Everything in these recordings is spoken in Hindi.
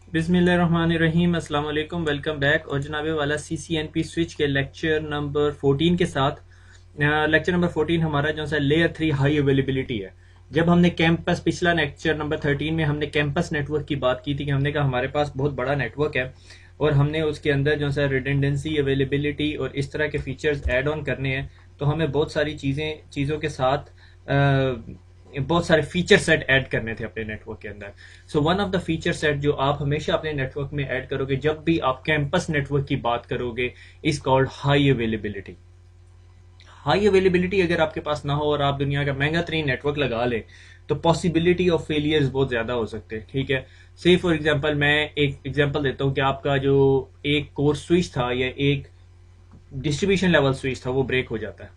बिस्मिल्लाहिर्रहमानिर्रहीम, अस्सलाम वालेकुम, वेलकम बैक। और जनाबे वाला CCNP स्विच के लेक्चर नंबर 14 के साथ लेक्चर नंबर 14 हमारा जो सा लेयर 3 हाई अवेलेबिलिटी है। जब हमने कैंपस पिछला लेक्चर नंबर 13 में हमने कैंपस नेटवर्क की बात की थी कि हमने कहा हमारे पास बहुत बड़ा नेटवर्क है और हमने उसके अंदर जो सा रिडंडेंसी, अवेलेबिलिटी और इस तरह के फीचर्स ऐड ऑन करने हैं, तो हमें बहुत सारी चीज़ों के साथ बहुत सारे फीचर सेट ऐड करने थे अपने नेटवर्क के अंदर। So one of the feature set जो आप हमेशा अपने नेटवर्क में ऐड करोगे जब भी आप कैंपस नेटवर्क की बात करोगे is called high availability. High availability अगर आपके पास ना हो और आप दुनिया का महंगा तरीन नेटवर्क लगा लें तो पॉसिबिलिटी ऑफ फेलियर्स बहुत ज़्यादा हो सकते हैं। ठीक है, से फॉर एग्जांपल मैं एक एग्जांपल देता हूँ कि आपका जो एक कोर स्विच था या एक डिस्ट्रीब्यूशन लेवल स्विच था वो ब्रेक हो जाता है,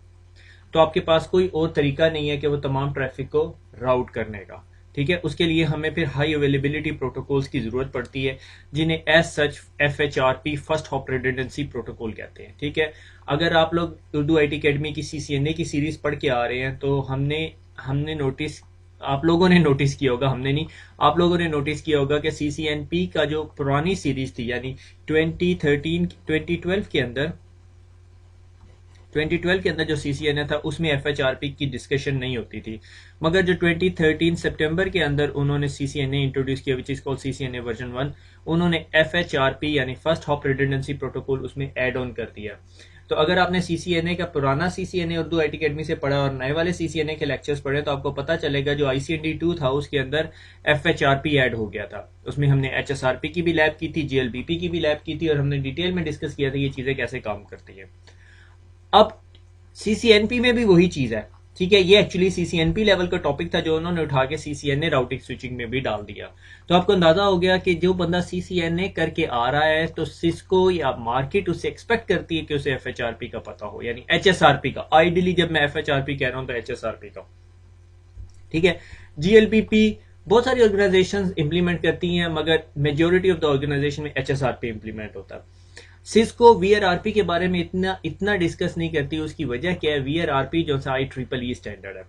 तो आपके पास कोई और तरीका नहीं है कि वो तमाम ट्रैफिक को राउट करने का। ठीक है, उसके लिए हमें फिर हाई अवेलेबिलिटी प्रोटोकॉल्स की ज़रूरत पड़ती है जिन्हें as such FHRP first hop redundancy protocol कहते हैं। ठीक है, अगर आप लोग उर्दू IT अकेडमी की CCNA की सीरीज पढ़ के आ रहे हैं तो हमने हमने नोटिस आप लोगों ने नोटिस किया होगा, हमने नहीं, आप लोगों ने नोटिस किया होगा कि CCNP का जो पुरानी सीरीज थी यानी 2012 के अंदर जो CCNA था उसमें FHRP की डिस्कशन नहीं होती थी, मगर जो 2013 सितंबर के अंदर उन्होंने CCNA इंट्रोड्यूस किया which is called CCNA version 1, उन्होंने FHRP यानी फर्स्ट हॉप रिडंडेंसी प्रोटोकॉल उसमें ऐड ऑन कर दिया। तो अगर आपने CCNA का पुराना CCNA उर्दू IT अकेडमी से पढ़ा और नए वाले CCNA के लेक्चर्स पढ़े तो आपको पता चलेगा जो ICND 2 था उसके अंदर FHRP ऐड हो गया था। उसमें हमने HSRP की भी लैब की थी, GLBP की भी लैब की थी और हमने डिटेल में डिस्कस किया था ये चीज़ें कैसे काम करती है। अब CCNP में भी वही चीज़ है। ठीक है, ये एक्चुअली CCNP लेवल का टॉपिक था जो उन्होंने उठा के CCNA राउटिंग स्विचिंग में भी डाल दिया। तो आपको अंदाजा हो गया कि जो बंदा CCNA करके आ रहा है तो सिस्को या मार्केट उससे एक्सपेक्ट करती है कि उसे FHRP का पता हो, यानी HSRP का। आइडियली जब मैं FHRP कह रहा हूं तो HSRP का। ठीक है, GLBP बहुत सारी ऑर्गेनाइजेशन इंप्लीमेंट करती हैं मगर मेजोरिटी ऑफ द ऑर्गेनाइजेशन में HSRP इंप्लीमेंट होता है। सिस्को VRRP के बारे में इतना इतना डिस्कस नहीं करती। उसकी वजह क्या है, VRRP जो सा IEEE स्टैंडर्ड है,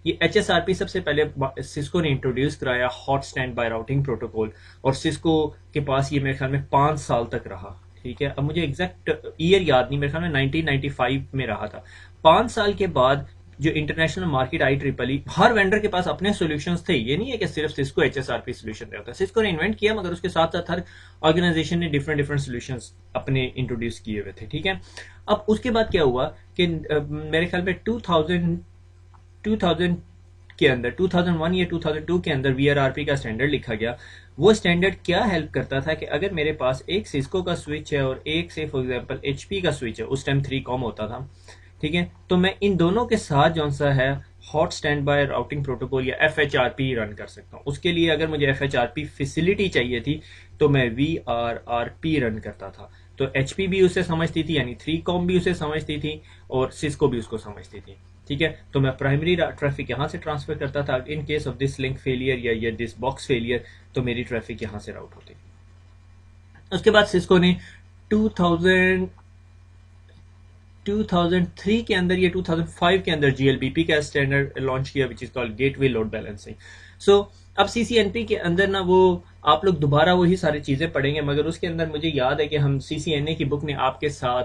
ये HSRP सबसे पहले सिस्को ने इंट्रोड्यूस कराया, hot stand by routing protocol, और सिस्को के पास ये मेरे ख्याल में 5 साल तक रहा। ठीक है, अब मुझे एग्जैक्ट ईयर याद नहीं, मेरे ख्याल में 1995 में रहा था। 5 साल के बाद जो इंटरनेशनल मार्केट IEEE, हर वेंडर के पास अपने सॉल्यूशंस थे, ये नहीं है कि सिर्फ सिस्को HSRP सॉल्यूशन रहता है। सिस्को ने इन्वेंट किया मगर उसके साथ साथ हर ऑर्गेनाइजेशन ने डिफरेंट डिफरेंट सॉल्यूशंस अपने इंट्रोड्यूस किए हुए थे। ठीक है, अब उसके बाद क्या हुआ कि मेरे ख्याल में 2000 के अंदर 2001 या 2002 के अंदर VRRP का स्टैंडर्ड लिखा गया। वो स्टैंडर्ड क्या हेल्प करता था कि अगर मेरे पास एक सिस्को का स्विच है और एक से फॉर एग्जांपल HP का स्विच है, उस टाइम 3 कॉम होता था। ठीक है, तो मैं इन दोनों के साथ जो सा है hot stand by routing protocol या FHRP रन कर सकता हूँ। उसके लिए अगर मुझे FHRP फैसिलिटी चाहिए थी तो मैं VRRP रन करता था। तो HP भी उसे समझती थी, यानी 3 कॉम भी उसे समझती थी और सिस्को भी उसको समझती थी। ठीक है, तो मैं प्राइमरी ट्रैफिक यहाँ से ट्रांसफर करता था। In case of this link failure या ये दिस बॉक्स फेलियर तो मेरी ट्रैफिक यहाँ से राउट होती। उसके बाद सिस्को ने 2003 के अंदर या 2005 के अंदर GLBP का स्टैंडर्ड लॉन्च किया which is called gateway load balancing. So अब CCNP के अंदर ना वो आप लोग दोबारा वही सारी चीज़ें पढ़ेंगे, मगर उसके अंदर मुझे याद है कि हम CCNA की बुक ने आपके साथ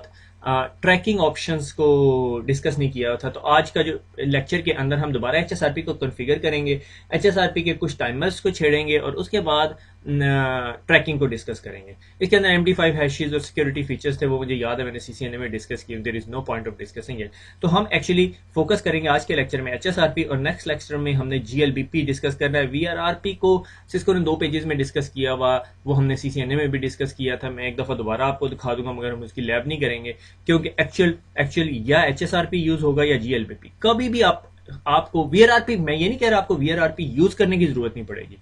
ट्रैकिंग ऑप्शंस को डिस्कस नहीं किया था। तो आज का जो लेक्चर के अंदर हम दोबारा HSRP को कॉन्फ़िगर करेंगे, HSRP के कुछ टाइमर्स को छेड़ेंगे और उसके बाद ट्रैकिंग को डिस्कस करेंगे। इसके अंदर MD5 हैशेस और सिक्योरिटी फीचर्स थे, वो मुझे याद है मैंने CCNA में डिस्कस किए। There is no point of discussing it. तो हम एक्चुअली फोकस करेंगे आज के लेक्चर में HSRP और नेक्स्ट लेक्चर में हमने GLBP डिस्कस करना है। VRRP को सिस्को ने 2 पेजेस में डिस्कस किया हुआ, वो हमने CCNA में भी डिस्कस किया था। मैं एक दफ़ा दोबारा आपको दिखा दूंगा मगर हम उसकी लैब नहीं करेंगे क्योंकि एक्चुअल या HSRP यूज होगा या GLBP। कभी भी आपको VRRP, मैं ये नहीं कह रहा आपको VRRP यूज करने की जरूरत नहीं पड़ेगी,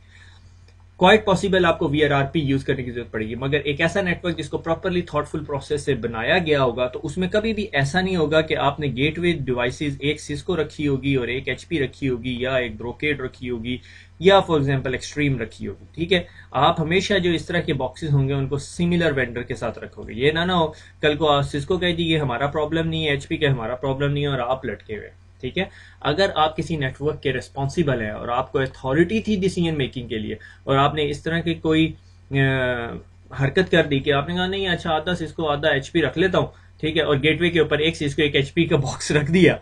क्वाइट पॉसिबल आपको VRRP यूज करने की जरूरत पड़ेगी, मगर एक ऐसा नेटवर्क जिसको प्रॉपरली थॉटफुल प्रोसेस से बनाया गया होगा तो उसमें कभी भी ऐसा नहीं होगा कि आपने गेटवे डिवाइसेस एक सिस्को रखी होगी और एक HP रखी होगी या एक ब्रोकेड रखी होगी या फॉर एग्जांपल एक्सट्रीम रखी होगी। ठीक है, आप हमेशा जो इस तरह के बॉक्सेस होंगे उनको सिमिलर वेंडर के साथ रखोगे। ये ना हो कल को आप सिस्को कह दी ये हमारा प्रॉब्लम नहीं है, HP का हमारा प्रॉब्लम नहीं है और आप लटके हुए। ठीक है, अगर आप किसी नेटवर्क के रिस्पॉन्सिबल हैं और आपको अथॉरिटी थी डिसीजन मेकिंग के लिए और आपने इस तरह की कोई हरकत कर दी कि आपने कहा नहीं अच्छा आधा सिस्को आधा एचपी रख लेता हूँ, ठीक है, और गेटवे के ऊपर एक सिस्को एक एचपी का बॉक्स रख दिया,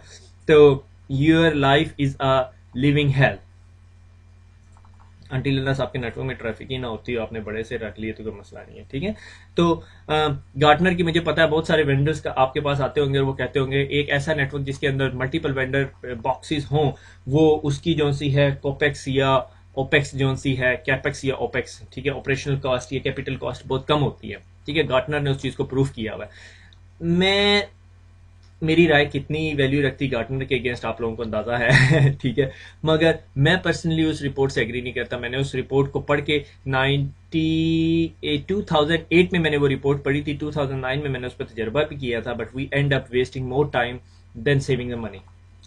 तो your life is a living hello until unless आपके नेटवर्क में ट्रैफिक ही ना होती हो, आपने बड़े से रख लिए तो कोई मसला नहीं है, ठीक है। तो गार्टनर की मुझे पता है बहुत सारे वेंडर्स का आपके पास आते होंगे और वो कहते होंगे एक ऐसा नेटवर्क जिसके अंदर मल्टीपल वेंडर बॉक्सेस हों, वो उसकी जो सी है कोपेक्स या ओपेक्स जो सी है कैपेक्स या ओपेक्स, ठीक है, ऑपरेशनल कॉस्ट या कैपिटल कॉस्ट बहुत कम होती है, ठीक है। गार्टनर ने उस चीज़ को प्रूव किया हुआ है। मैं मेरी राय कितनी वैल्यू रखती गार्टनर के अगेंस्ट आप लोगों को अंदाजा है ठीक है, मगर मैं पर्सनली उस रिपोर्ट से एग्री नहीं करता। मैंने उस रिपोर्ट को पढ़ के 2008 में मैंने वो रिपोर्ट पढ़ी थी, 2009 में मैंने उस पर तजर्बा भी किया था, but we end up wasting more time than saving the money,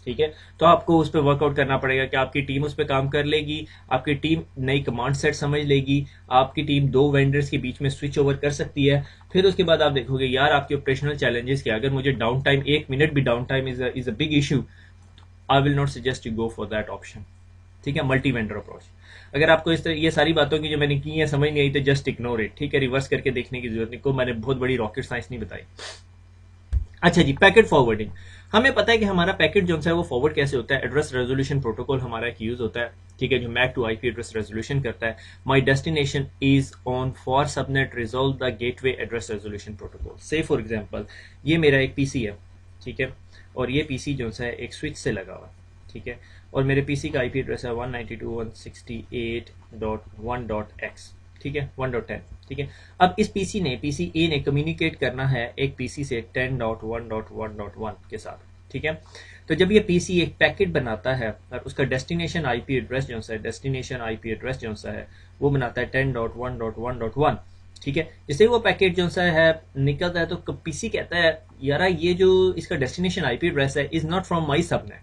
ठीक है। तो आपको उस पर वर्कआउट करना पड़ेगा कि आपकी टीम उस पर काम कर लेगी, आपकी टीम नई कमांड सेट समझ लेगी, आपकी टीम दो वेंडर्स के बीच में स्विच ओवर कर सकती है। फिर उसके बाद आप देखोगे यार आपके ऑपरेशनल चैलेंजेस क्या, अगर मुझे डाउन टाइम 1 मिनट भी down time is a big issue, I will not suggest you go for that option, ठीक है। मल्टी वेंडर अप्रोच, अगर आपको इस तरह ये सारी बातों की जो मैंने की है समझ नहीं आई तो जस्ट इग्नोर इट, ठीक है, रिवर्स करके देखने की जरूरत नहीं, को मैंने बहुत बड़ी रॉकेट साइंस नहीं बताई। अच्छा जी, पैकेट फॉरवर्डिंग, हमें पता है कि हमारा पैकेट जो है वो फॉरवर्ड कैसे होता है। एड्रेस रेजोल्यूशन प्रोटोकॉल हमारा एक यूज होता है, ठीक है, जो MAC to IP address resolution करता है। My destination is on for subnet resolve the gateway address resolution protocol. Say for example ये मेरा एक पीसी है, ठीक है, और ये पीसी जो है एक स्विच से लगा हुआ है, ठीक है, और मेरे पीसी का आईपी एड्रेस है 192.168.1.x, ठीक है, 1.10, ठीक है। अब इस पीसी ए ने कम्युनिकेट करना है एक पीसी से 10.1.1.1 के साथ, ठीक है। तो जब ये पीसी एक पैकेट बनाता है और उसका डेस्टिनेशन आईपी एड्रेस जो है वो बनाता है 10.1.1.1, ठीक है। जैसे वो पैकेट जो है निकलता है तो पीसी कहता है यार ये जो इसका डेस्टिनेशन आईपी एड्रेस है is not from my subnet,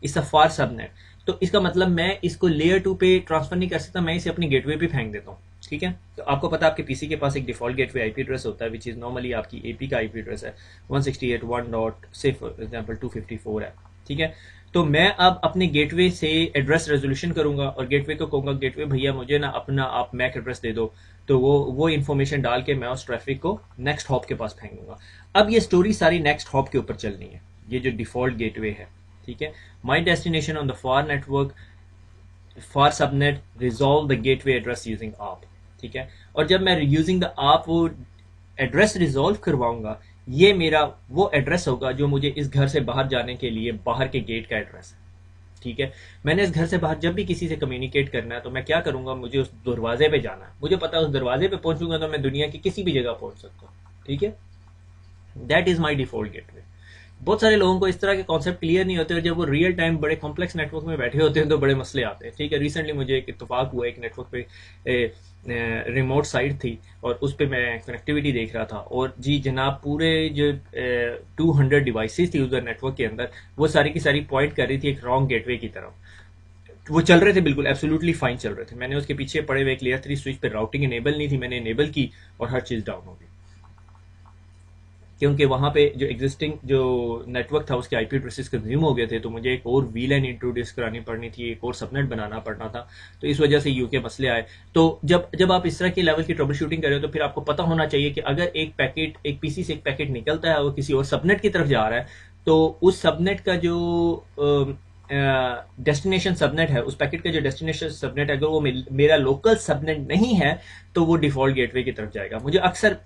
it's a far subnet, तो इसका मतलब मैं इसको लेयर 2 पे ट्रांसफर नहीं कर सकता, मैं इसे अपनी गेटवे पे फेंक देता हूँ, ठीक है। तो आपको पता है आपके पीसी के पास एक डिफॉल्ट गेटवे आईपी एड्रेस होता है विच इज नॉर्मली आपकी एपी का आईपी एड्रेस है 168.1.254 है, ठीक है। तो मैं अब अपने गेटवे से एड्रेस रेजोल्यूशन करूंगा और गेटवे को कहूंगा गेटवे भैया मुझे ना अपना आप मैक एड्रेस दे दो, तो वो इन्फॉर्मेशन डाल के मैं उस ट्रैफिक को नेक्स्ट हॉप के पास फेंक दूंगा। अब ये स्टोरी सारी नेक्स्ट हॉप के ऊपर चलनी है, ये जो डिफॉल्ट गेटवे है, ठीक है। माई destination on the far network for subnet resolve the gateway address using आप, ठीक है। और जब मैं यूजिंग द आप वो एड्रेस रिजॉल्व करवाऊंगा, ये मेरा वो एड्रेस होगा जो मुझे इस घर से बाहर जाने के लिए बाहर के गेट का एड्रेस है, ठीक है। मैंने इस घर से बाहर जब भी किसी से कम्युनिकेट करना है तो मैं क्या करूंगा, मुझे उस दरवाजे पे जाना है, मुझे पता है उस दरवाजे पे पहुंचूंगा तो मैं दुनिया की किसी भी जगह पहुंच सकता हूँ, ठीक है। That is my default gateway. बहुत सारे लोगों को इस तरह के कॉन्सेप्ट क्लियर नहीं होते और जब वो रियल टाइम बड़े कॉम्प्लेक्स नेटवर्क में बैठे होते हैं तो बड़े मसले आते हैं, ठीक है। रिसेंटली मुझे एक इत्तेफाक हुआ, एक नेटवर्क पे रिमोट साइट थी और उस पर मैं कनेक्टिविटी देख रहा था और जी जनाब पूरे जो 200 डिवाइसेस थी उधर नेटवर्क के अंदर, वो सारी की सारी पॉइंट कर रही थी एक रॉन्ग गेटवे की तरफ। वो चल रहे थे बिल्कुल एब्सोल्युटली फाइन चल रहे थे, मैंने उसके पीछे पड़े हुए एक लेयर 3 स्विच पे राउटिंग इनेबल नहीं थी, मैंने इनेबल की और हर चीज़ डाउन हो गई, क्योंकि वहाँ पे जो एग्जिस्टिंग जो नेटवर्क था उसके आईपी एड्रेसेस कंज्यूम हो गए थे, तो मुझे एक और वीलैन इंट्रोड्यूस करानी पड़नी थी, एक और सबनेट बनाना पड़ना था, तो इस वजह से यूके मसले आए। तो जब आप इस तरह की लेवल की ट्रबल शूटिंग कर रहे हो तो फिर आपको पता होना चाहिए कि अगर एक पैकेट एक पीसी से एक पैकेट निकलता है वो किसी और सबनेट की तरफ जा रहा है, तो उस सबनेट का जो डेस्टिनेशन सबनेट है, उस पैकेट का जो डेस्टिनेशन सबनेट है, अगर वो मेरा लोकल सबनेट नहीं है तो वो डिफॉल्ट गेटवे की तरफ जाएगा। मुझे अक्सर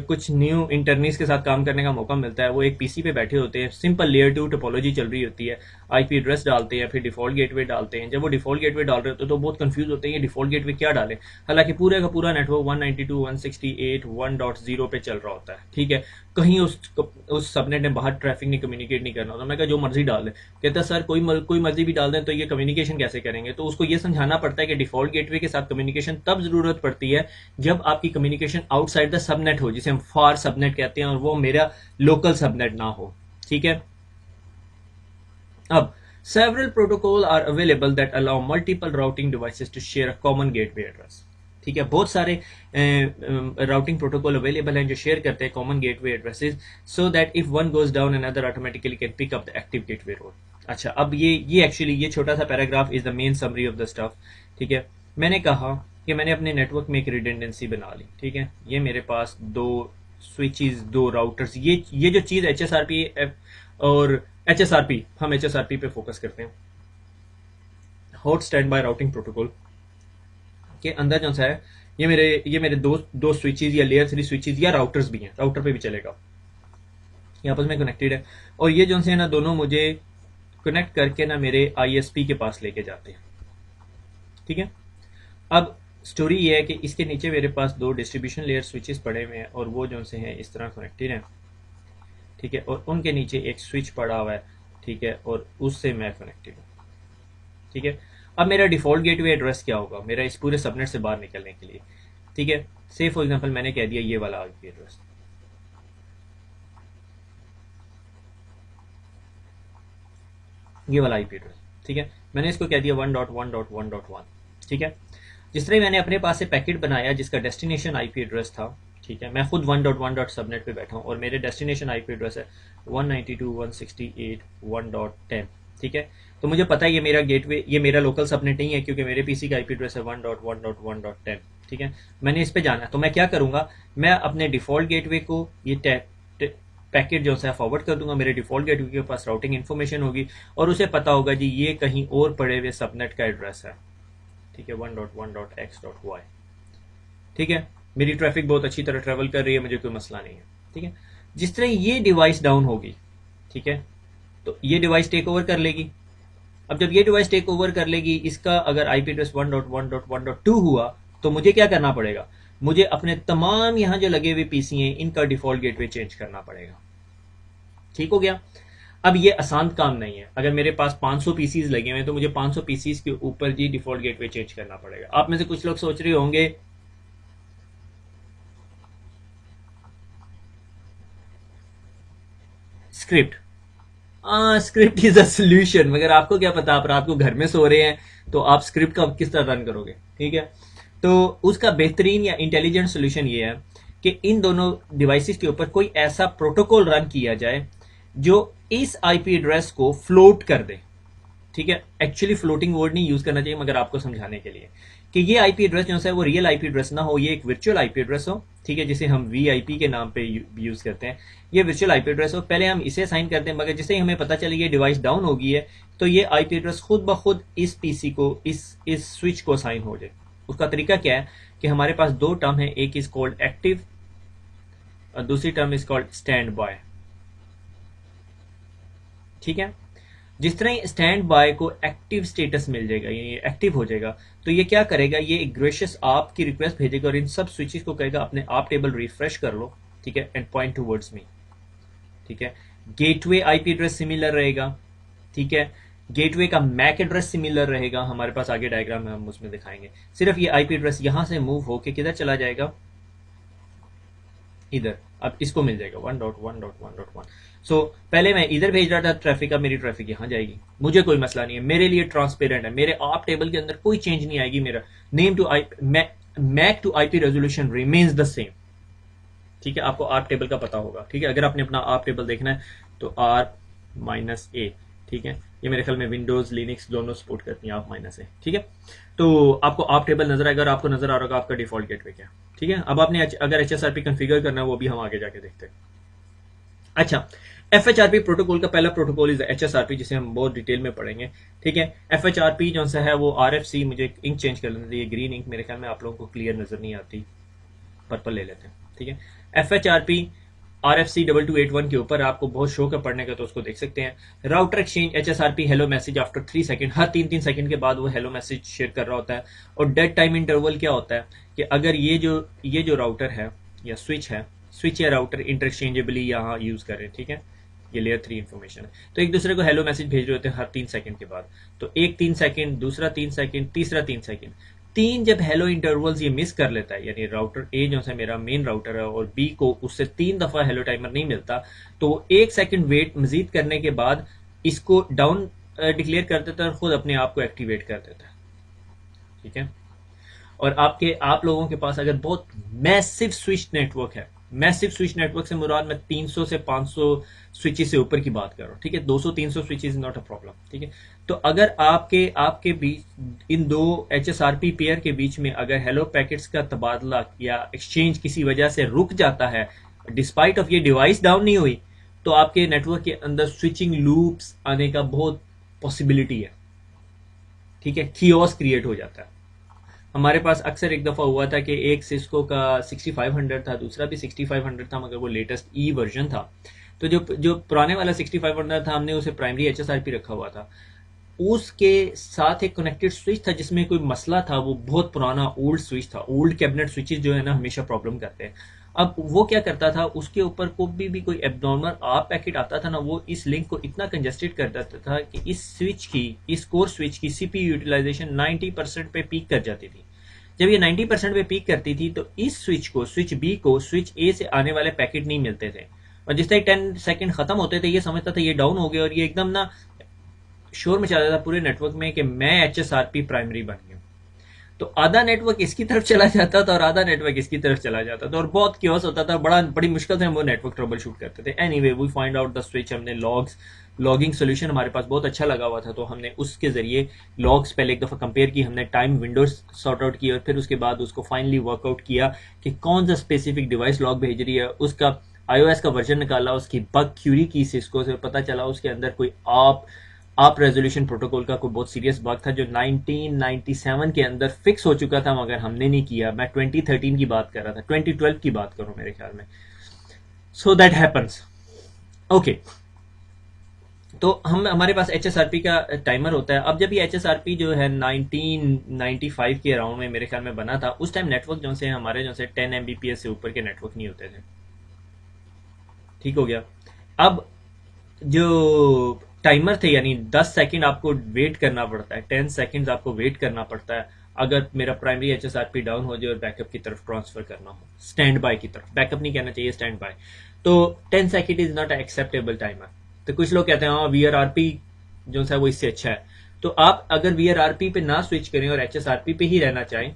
कुछ न्यू इंटर्नीस के साथ काम करने का मौका मिलता है, वो एक पीसी पे बैठे होते हैं, सिंपल लेयर 2 टोपोलॉजी चल रही होती है, आईपी एड्रेस डालते हैं, फिर डिफॉल्ट गेटवे डालते हैं। जब वो डिफॉल्ट गेटवे डाल रहे होते हैं तो बहुत कंफ्यूज होते हैं ये डिफॉल्ट गेटवे क्या डालें, हालांकि पूरे का पूरा नेटवर्क 192.168.1.0 पे चल रहा होता है, ठीक है। कहीं उस सबनेट ने बाहर ट्रैफिक नहीं कम्युनिकेट नहीं करना होता। मैं कहा जो मर्जी डाल दें, कहता सर कोई मर्जी भी डाल दें तो ये कम्युनिकेशन कैसे करेंगे, तो उसको ये समझाना पड़ता है कि डिफॉल्ट गेटवे के साथ कम्युनिकेशन तब जरूरत पड़ती है जब आपकी कम्युनिकेशन आउटसाइड द सबनेट हो, जिसे हम फार सबनेट कहते हैं, और वो मेरा लोकल सबनेट ना हो, ठीक है। अब several protocols are available that allow multiple routing devices to share a common gateway address, ठीक है। बहुत सारे राउटिंग प्रोटोकॉल अवेलेबल हैं जो शेयर करते हैं common gateway addresses, so that if one goes down another automatically can pick up the active gateway role. अच्छा, अब ये एक्चुअली ये छोटा सा paragraph is the main summary of the stuff, ठीक है। मैंने कहा कि मैंने अपने नेटवर्क में एक रिडंडेंसी बना ली, ठीक है। ये मेरे पास दो स्विचेस, दो राउटर्स, ये जो चीज़ HSRP और HSRP, हम HSRP पे फोकस करते हैं, hot stand by routing protocol के अंदर जो सा है, ये मेरे दो स्विचेस या लेयर 3 स्विचेस या राउटर्स भी हैं, राउटर पे भी चलेगा, ये आपस में कनेक्टेड है। और ये जो है ना, दोनों मुझे कनेक्ट करके ना मेरे ISP के पास लेके जाते हैं, ठीक है। अब स्टोरी ये है कि इसके नीचे मेरे पास दो डिस्ट्रीब्यूशन लेयर स्विचेस पड़े हुए हैं और वो जो से हैं इस तरह कनेक्टेड हैं, ठीक है। और उनके नीचे एक स्विच पड़ा हुआ है, ठीक है, और उससे मैं कनेक्टेड हूँ, ठीक है। अब मेरा डिफॉल्ट गेटवे एड्रेस क्या होगा मेरा इस पूरे सबनेट से बाहर निकलने के लिए, ठीक है। से फॉर एग्जांपल मैंने कह दिया ये वाला आईपी एड्रेस, ये वाला आईपी एड्रेस, ठीक है। मैंने इसको कह दिया 1.1.1.1, ठीक है। जिस तरह मैंने अपने पास से पैकेट बनाया जिसका डेस्टिनेशन आईपी एड्रेस था, ठीक है, मैं खुद 1.1 सबनेट पे बैठा हूँ और मेरे डेस्टिनेशन आईपी एड्रेस है 192.168.1.10, ठीक है। तो मुझे पता है ये मेरा गेटवे, ये मेरा लोकल सबनेट नहीं है क्योंकि मेरे पीसी का आईपी एड्रेस है 1.1.1.10, ठीक है। मैंने इस पे जाना है तो मैं क्या करूंगा, मैं अपने डिफॉल्ट गेटवे को ये पैकेट जो है फॉरवर्ड कर दूंगा, मेरे डिफॉल्ट गेटवे के पास राउटिंग इन्फॉर्मेशन होगी और उसे पता होगा जी ये कहीं और पड़े हुए सबनेट का एड्रेस है, ठीक है, 1.1.x.y, ठीक है। मेरी ट्रैफिक बहुत अच्छी तरह ट्रेवल कर रही है, मुझे कोई मसला नहीं है, ठीक है। जिस तरह ये डिवाइस डाउन होगी, ठीक है, तो ये डिवाइस टेक ओवर कर लेगी। अब जब ये डिवाइस टेक ओवर कर लेगी, इसका अगर आईपी एड्रेस 1.1.1.2 हुआ तो मुझे क्या करना पड़ेगा, मुझे अपने तमाम यहां जो लगे हुए पीसी हैं इनका डिफॉल्ट गेटवे चेंज करना पड़ेगा, ठीक हो गया। अब ये आसान काम नहीं है, अगर मेरे पास 500 पीसीज लगे हुए हैं तो मुझे 500 पीसीज के ऊपर जी डिफॉल्ट गेटवे चेंज करना पड़ेगा। आप में से कुछ लोग सोच रहे होंगे script, script is a solution, मगर आपको क्या पता, आप रात को घर में सो रहे हैं तो आप स्क्रिप्ट का किस तरह रन करोगे, ठीक है। तो उसका बेहतरीन या इंटेलिजेंट सोल्यूशन ये है कि इन दोनों डिवाइसेस के ऊपर कोई ऐसा प्रोटोकॉल रन किया जाए जो इस आईपी एड्रेस को फ्लोट कर दे, ठीक है। एक्चुअली फ्लोटिंग वर्ड नहीं यूज करना चाहिए मगर आपको समझाने के लिए कि ये आईपी एड्रेस जो है वो रियल आईपी एड्रेस ना हो, ये एक वर्चुअल आईपी एड्रेस हो, ठीक है, जिसे हम वीआईपी के नाम पे यूज करते हैं। ये वर्चुअल आईपी एड्रेस हो, पहले हम इसे असाइन करते हैं, मगर जिसे ही हमें पता चले ये डिवाइस डाउन हो गई है तो ये आईपी एड्रेस खुद ब खुद इस पीसी को, इस स्विच को असाइन हो जाए। उसका तरीका क्या है कि हमारे पास दो टर्म है, एक इज कॉल्ड एक्टिव और दूसरी term is called stand by, ठीक है। जिस तरह स्टैंड बाय को एक्टिव स्टेटस मिल जाएगा, ये एक्टिव हो जाएगा, तो ये क्या करेगा, ये एक ग्रेशियस आप की रिक्वेस्ट भेजेगा और इन सब स्विचेस को कहेगा अपने आप टेबल रिफ्रेश कर लो, ठीक है, एंड पॉइंट टुवर्ड्स मी, ठीक है। गेटवे आईपी एड्रेस सिमिलर रहेगा, ठीक है। गेटवे का मैक एड्रेस सिमिलर रहेगा, हमारे पास आगे डायग्राम में हम उसमें दिखाएंगे। सिर्फ ये आईपी एड्रेस यहां से मूव होके किधर चला जाएगा, इधर। अब इसको मिल जाएगा 1.1.1.1। सो पहले मैं इधर भेज रहा था ट्रैफिक, अब मेरी ट्रैफिक यहां जाएगी, मुझे कोई मसला नहीं है, मेरे लिए ट्रांसपेरेंट है, मेरे आप टेबल के अंदर कोई चेंज नहीं आएगी, मेरा name to I MAC to IP resolution remains the same, ठीक है। आपको आर टेबल का पता होगा, ठीक है, अगर आपने अपना आर टेबल देखना है तो R-A, ठीक है। ये मेरे ख्याल में विंडोज लिनक्स दोनों सपोर्ट करती हैं R-A, ठीक है। तो आपको आप टेबल नजर आएगा और आपको नजर आ रहा होगा आपका डिफॉल्ट गेटवे क्या, ठीक है। अब आपने अगर HSRP कॉन्फ़िगर करना है वो भी हम आगे जाके देखते हैं। अच्छा, FHRP प्रोटोकॉल का पहला प्रोटोकॉल इज HSRP, जिसे हम बहुत डिटेल में पढ़ेंगे, ठीक है। FHRP जो सा है वो RFC, मुझे इंक चेंज कर लेते, ये ग्रीन इंक मेरे ख्याल में आप लोगों को क्लियर नजर नहीं आती, पर्पल ले लेते हैं, ठीक है। FHRP RFC 2281 के ऊपर आपको बहुत शौक है पढ़ने का तो उसको देख सकते हैं। Router exchange HSRP hello message after 3 second, हर 3-3 सेकंड के बाद वो हेलो मैसेज शेयर कर रहा होता है। और डेड टाइम इंटरवल क्या होता है कि अगर ये जो राउटर है या स्विच या राउटर इंटरचेंजेबली यहाँ यूज करें, ठीक है, ये लेयर 3 इंफॉर्मेशन है, तो एक दूसरे को हेलो मैसेज भेज रहे होते हैं हर 3 सेकंड के बाद। तो एक 3 सेकंड, दूसरा 3 सेकंड, तीसरा 3 सेकंड, 3 जब हेलो इंटरवल्स ये मिस कर लेता है, यानी राउटर ए जो है मेरा मेन राउटर है और बी को उससे 3 दफा हेलो टाइमर नहीं मिलता, तो 1 सेकंड वेट मजीद करने के बाद इसको डाउन डिक्लेयर कर देता है और खुद अपने आप को एक्टिवेट कर देता है, ठीक है। और आप लोगों के पास अगर बहुत मैसिव स्विच नेटवर्क है, मैसिव स्विच नेटवर्क से मुराद मैं 300 से 500 स्विचेस से ऊपर की बात कर रहा हूँ, ठीक है। 200-300 switches is not a problem, ठीक है। तो अगर आपके आपके बीच इन दो HSRP पेयर के बीच में अगर हेलो पैकेट्स का तबादला या एक्सचेंज किसी वजह से रुक जाता है, डिस्पाइट ऑफ ये डिवाइस डाउन नहीं हुई, तो आपके नेटवर्क के अंदर स्विचिंग लूप्स आने का बहुत पॉसिबिलिटी है, ठीक है। कियोस क्रिएट हो जाता है। हमारे पास अक्सर एक दफ़ा हुआ था कि एक सिस्को का 6500 था, दूसरा भी 6500 था, मगर वो लेटेस्ट ई वर्जन था। तो जो पुराने वाला 6500 था, हमने उसे प्राइमरी HSRP रखा हुआ था। उसके साथ एक कनेक्टेड स्विच था जिसमें कोई मसला था, वो बहुत पुराना ओल्ड स्विच था। ओल्ड कैबिनेट स्विचेस जो है ना हमेशा प्रॉब्लम करते हैं। अब वो क्या करता था, उसके ऊपर कोई एब्नॉर्मल आप पैकेट आता था ना, वो इस लिंक को इतना कंजेस्टेड कर देता था कि इस कोर स्विच की CPU यूटिलाइजेशन 90% पे पीक कर जाती थी। जब ये 90% पे पीक करती थी तो इस स्विच बी को स्विच ए से आने वाले पैकेट नहीं मिलते थे, और जिस तरह 10 सेकंड खत्म होते थे ये समझता था ये डाउन हो गया, और ये एकदम ना शोर मचा देता था पूरे नेटवर्क में कि मैं HSRP प्राइमरी बन गया। तो आधा नेटवर्क इसकी तरफ चला जाता था और आधा नेटवर्क इसकी तरफ चला जाता था, और बहुत क्योस होता था। बड़ी मुश्किल से हम वो नेटवर्क ट्रबल शूट करते थे। Anyway we find out the switch. हमने लॉगिंग सोल्यूशन हमारे पास बहुत अच्छा लगा हुआ था, तो हमने उसके जरिए लॉग्स पहले एक दफ़ा कंपेयर की, हमने टाइम विंडोज सॉर्ट आउट की, और फिर उसके बाद उसको फाइनली वर्कआउट किया कि कौन सा स्पेसिफिक डिवाइस लॉग भेज रही है। उसका iOS का वर्जन निकाला, उसकी बग क्यूरी की सिस्को से, पता चला उसके अंदर कोई आप रेजोल्यूशन प्रोटोकॉल का कोई बहुत सीरियस बग था जो 1997 के अंदर फिक्स हो चुका था, मगर हमने नहीं किया। मैं 2013 की बात कर रहा था, 2012 की बात करूं मेरे ख्याल में। So that happens, okay. तो हमारे पास HSRP का टाइमर होता है। अब जब ये HSRP जो है 1995 के अराउंड में मेरे ख्याल में बना था, उस टाइम नेटवर्क जो से हमारे 10 Mbps से ऊपर के नेटवर्क नहीं होते थे, ठीक हो गया। अब जो टाइमर थे, यानी 10 सेकंड आपको वेट करना पड़ता है, 10 सेकंड्स आपको वेट करना पड़ता है अगर मेरा प्राइमरी HSRP डाउन हो जाए और बैकअप की तरफ ट्रांसफर करना हो, स्टैंड बाय की तरफ, बैकअप नहीं कहना चाहिए, स्टैंड बाय। तो 10 second is not acceptable timer. तो कुछ लोग कहते हैं हाँ VRRP जो है वो इससे अच्छा है। तो आप अगर VRRP पे ना स्विच करें और HSRP पे ही रहना चाहें,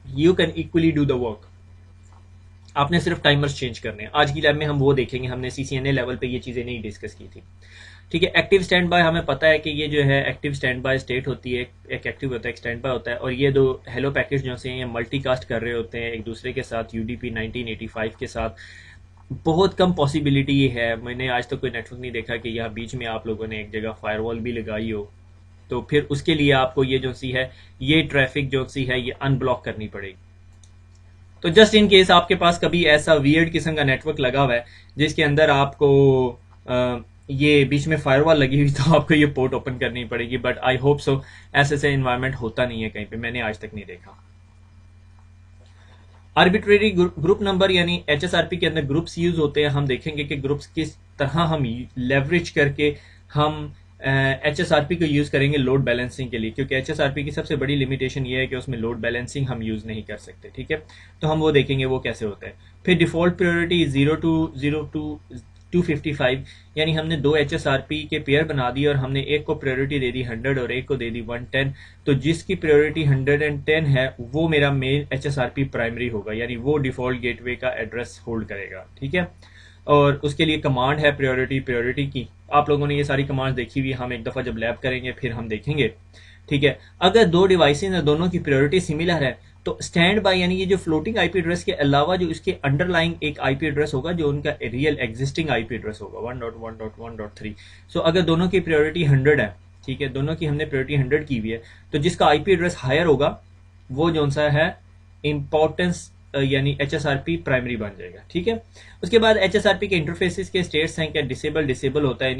you can equally do the work. आपने सिर्फ टाइमर्स चेंज करने हैं। आज की लैब में हम वो देखेंगे, हमने CCNA लेवल पे ये चीज़ें नहीं डिस्कस की थी, ठीक है। एक्टिव स्टैंड बाय, हमें पता है कि ये जो है एक्टिव स्टैंड बाय स्टेट होती है, एक एक्टिव होता है, एक स्टैंड बाय होता है, और ये दो हेलो पैकेज जो से ये मल्टीकास्ट कर रहे होते हैं एक दूसरे के साथ, UDP 1985 के साथ। बहुत कम पॉसिबिलिटी ये है, मैंने आज तक कोई नेटवर्क नहीं देखा कि यहाँ बीच में आप लोगों ने एक जगह फायरवॉल भी लगाई हो, तो फिर उसके लिए आपको ये जो सी है, ये ट्रैफिक जो सी है ये अनब्लॉक करनी पड़ेगी। तो जस्ट इन केस आपके पास कभी ऐसा वियर्ड किस्म का नेटवर्क लगा हुआ है जिसके अंदर आपको ये बीच में फायरवॉल लगी हुई, तो आपको ये पोर्ट ओपन करनी पड़ेगी। बट आई होप सो ऐसे इन्वायरमेंट होता नहीं है कहीं पे, मैंने आज तक नहीं देखा। आर्बिट्रेरी ग्रुप नंबर यानी HSRP के अंदर ग्रुप्स यूज होते हैं। हम देखेंगे कि ग्रुप्स किस तरह हम लेवरेज करके हम HSRP को यूज करेंगे लोड बैलेंसिंग के लिए, क्योंकि HSRP की सबसे बड़ी लिमिटेशन ये है कि उसमें लोड बैलेंसिंग हम यूज नहीं कर सकते, ठीक है। तो हम वो देखेंगे वो कैसे होता है। फिर डिफॉल्ट प्रायोरिटी 0 to 255, यानी हमने दो HSRP के पेयर बना दिए और हमने एक को प्रायोरिटी दे दी 100 और एक को दे दी 110। तो जिसकी प्रायोरिटी 110 है वो मेरा मेन HSRP प्राइमरी होगा, यानी वो डिफॉल्ट गेटवे का एड्रेस होल्ड करेगा, ठीक है। और उसके लिए कमांड है प्रायोरिटी की। आप लोगों ने ये सारी कमांड देखी हुई, हम एक दफ़ा जब लैब करेंगे फिर हम देखेंगे, ठीक है। अगर दो डिवाइसेज हैं, दोनों की प्रायोरिटी सिमिलर है, तो स्टैंड बाय यानी ये जो फ्लोटिंग IP एड्रेस के अलावा जो इसके अंडरलाइंग एक IP एड्रेस होगा जो उनका रियल एग्जिस्टिंग IP एड्रेस होगा 1.1.1.3। सो अगर दोनों की प्रायोरिटी 100 है, ठीक है, दोनों की हमने प्रायोरिटी 100 की हुई है, तो जिसका IP एड्रेस हायर होगा वो जो सा है इंपॉर्टेंस यानी HSRP प्राइमरी बन जाएगा, ठीक है। उसके बाद HSRP के इंटरफेसेस के स्टेट्स हैं, क्या डिसेबल होता है,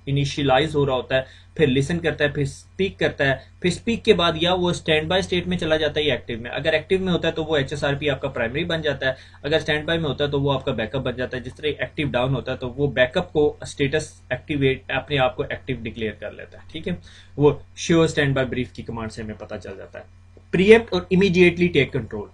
इनिशियलाइज हो रहा होता है, फिर लिसन करता है, फिर स्पीक करता है, फिर स्पीक के बाद या वो स्टैंड बाय स्टेट में चला जाता है या एक्टिव में। अगर एक्टिव में होता है तो वो HSRP आपका प्राइमरी बन जाता है, अगर स्टैंड बाय में होता है तो वो आपका बैकअप बन जाता है। जिस तरह एक्टिव डाउन होता है तो वो बैकअप को स्टेटस एक्टिवेट अपने आप को एक्टिव डिक्लेयर कर लेता है, ठीक है। वो श्योर स्टैंड बाय ब्रीफ की कमांड से हमें पता चल जाता है। प्रीएम्प्ट और इमीडिएटली टेक कंट्रोल,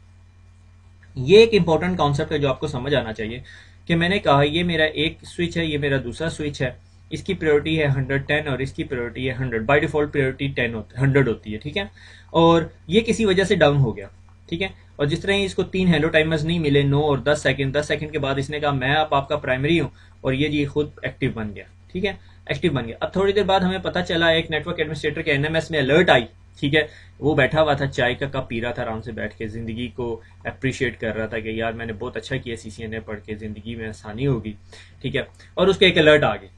ये एक इंपॉर्टेंट कॉन्सेप्ट है जो आपको समझ आना चाहिए कि मैंने कहा ये मेरा एक स्विच है, ये मेरा दूसरा स्विच है, इसकी प्रायोरिटी है 110 और इसकी प्रायोरिटी है 100। बाय डिफॉल्ट प्रायोरिटी 100 होती है, ठीक है। और ये किसी वजह से डाउन हो गया, ठीक है। और जिस तरह ही इसको 3 हेलो टाइमर्स नहीं मिले, 9 और 10 सेकंड, 10 सेकंड के बाद इसने कहा मैं अब आपका प्राइमरी हूँ, और ये जी खुद एक्टिव बन गया। ठीक है, एक्टिव बन गया। अब थोड़ी देर बाद हमें पता चला एक नेटवर्क एडमिनिस्ट्रेटर के एनएमएस में अलर्ट आई। ठीक है, वो बैठा हुआ था, चाय का कप पी रहा था आराम से बैठ के, जिंदगी को अप्रिशिएट कर रहा था कि यार मैंने बहुत अच्छा किया सीसीएनए पढ़ के, जिंदगी में आसानी होगी। ठीक है, और उसको एक अलर्ट आ गई।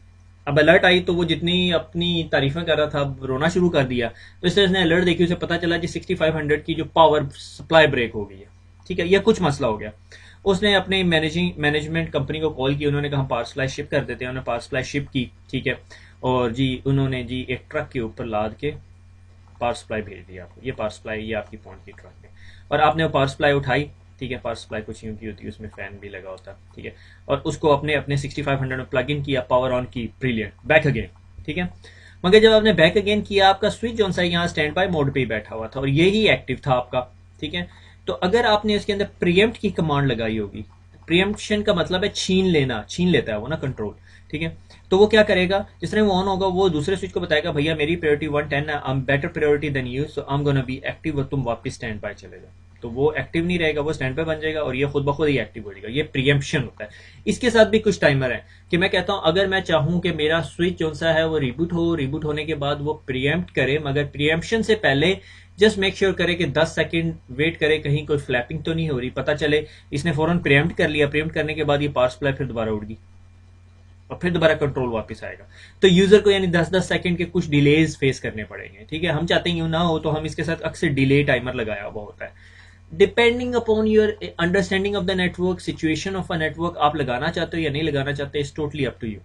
अब अलर्ट आई तो वो जितनी अपनी तारीफें कर रहा था अब रोना शुरू कर दिया। तो इस तरह उसने अलर्ट देखी, उसे पता चला कि 6500 की जो पावर सप्लाई ब्रेक हो गई है। ठीक है, यह कुछ मसला हो गया। उसने अपने मैनेजमेंट कंपनी को कॉल की, उन्होंने कहा हम पावर सप्लाई शिप कर देते हैं। उन्होंने पावर सप्लाई शिप की। ठीक है, और जी उन्होंने जी एक ट्रक के ऊपर लाद के पावर सप्लाई भेज दिया आपको। ये पावर सप्लाई, ये आपकी पहुंच की ट्रक में, और आपने वो पावर सप्लाई उठाई। ठीक है, पावर सप्लाई कुछ यूं की होती है, उसमें फैन भी लगा होता है। ठीक है, और उसको अपने अपने 6500 में प्लग इन किया, पावर ऑन की, ब्रिलियंट, बैक अगेन। ठीक है, मगर जब आपने बैक अगेन किया, आपका स्विच जो सा यहाँ स्टैंड बाय मोड पे ही बैठा हुआ था और यही एक्टिव था आपका। ठीक है, तो अगर आपने इसके अंदर प्रीएम्प्ट की कमांड लगाई होगी, प्रीएम्प्शन का मतलब है छीन लेना, छीन लेता है वो ना कंट्रोल। ठीक है, तो वो क्या करेगा, जिस तरह वो ऑन होगा वो दूसरे स्विच को बताएगा भैया मेरी प्रायोरिटी 110 है, I am better priority than you, so I am gonna be active, और तुम वापस स्टैंड बाय चले जाओ। तो वो एक्टिव नहीं रहेगा, वो स्टैंड बाय बन जाएगा और ये खुद ब खुद ही एक्टिव हो जाएगा। ये प्रीएम्प्शन होता है। इसके साथ भी कुछ टाइमर है कि मैं कहता हूं अगर मैं चाहूं कि मेरा स्विच जो सा है वो रिबूट हो, रिबूट होने के बाद वो प्रीएम्प्ट करे, मगर प्रीएम्प्शन से पहले जस्ट मेक श्योर करे कि 10 सेकंड वेट करे, कहीं कोई फ्लैपिंग तो नहीं हो रही। पता चले इसने फौरन प्रीएम्प्ट कर लिया, प्रीएम्प्ट करने के बाद ये पावर सप्लाई फिर दोबारा उड़ गई और फिर दोबारा कंट्रोल वापस आएगा। तो यूजर को यानी 10-10 सेकंड के कुछ डिलेज फेस करने पड़ेंगे। ठीक है, हम चाहते हैं यूं ना हो, तो हम इसके साथ अक्सर डिले टाइमर लगाया हुआ होता है। Depending upon your understanding of the network, situation of a network, आप लगाना चाहते हो या नहीं लगाना चाहते, it's totally up to you.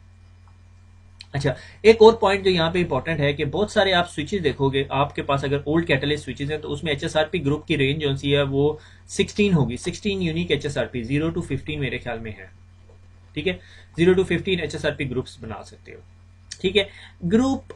अच्छा, एक और पॉइंट जो यहाँ पे इंपॉर्टेंट है कि बहुत सारे आप स्विचेस देखोगे, आपके पास अगर ओल्ड कैटलिस्ट स्विचेस हैं तो उसमें एचएसआरपी ग्रुप की रेंज जो सी है वो 16 होगी। 16 यूनिक एचएसआरपी, 0 to 15 मेरे ख्याल में है। ठीक है, 0 to 15 एचएसआरपी ग्रुप्स बना सकते हो। ठीक है, group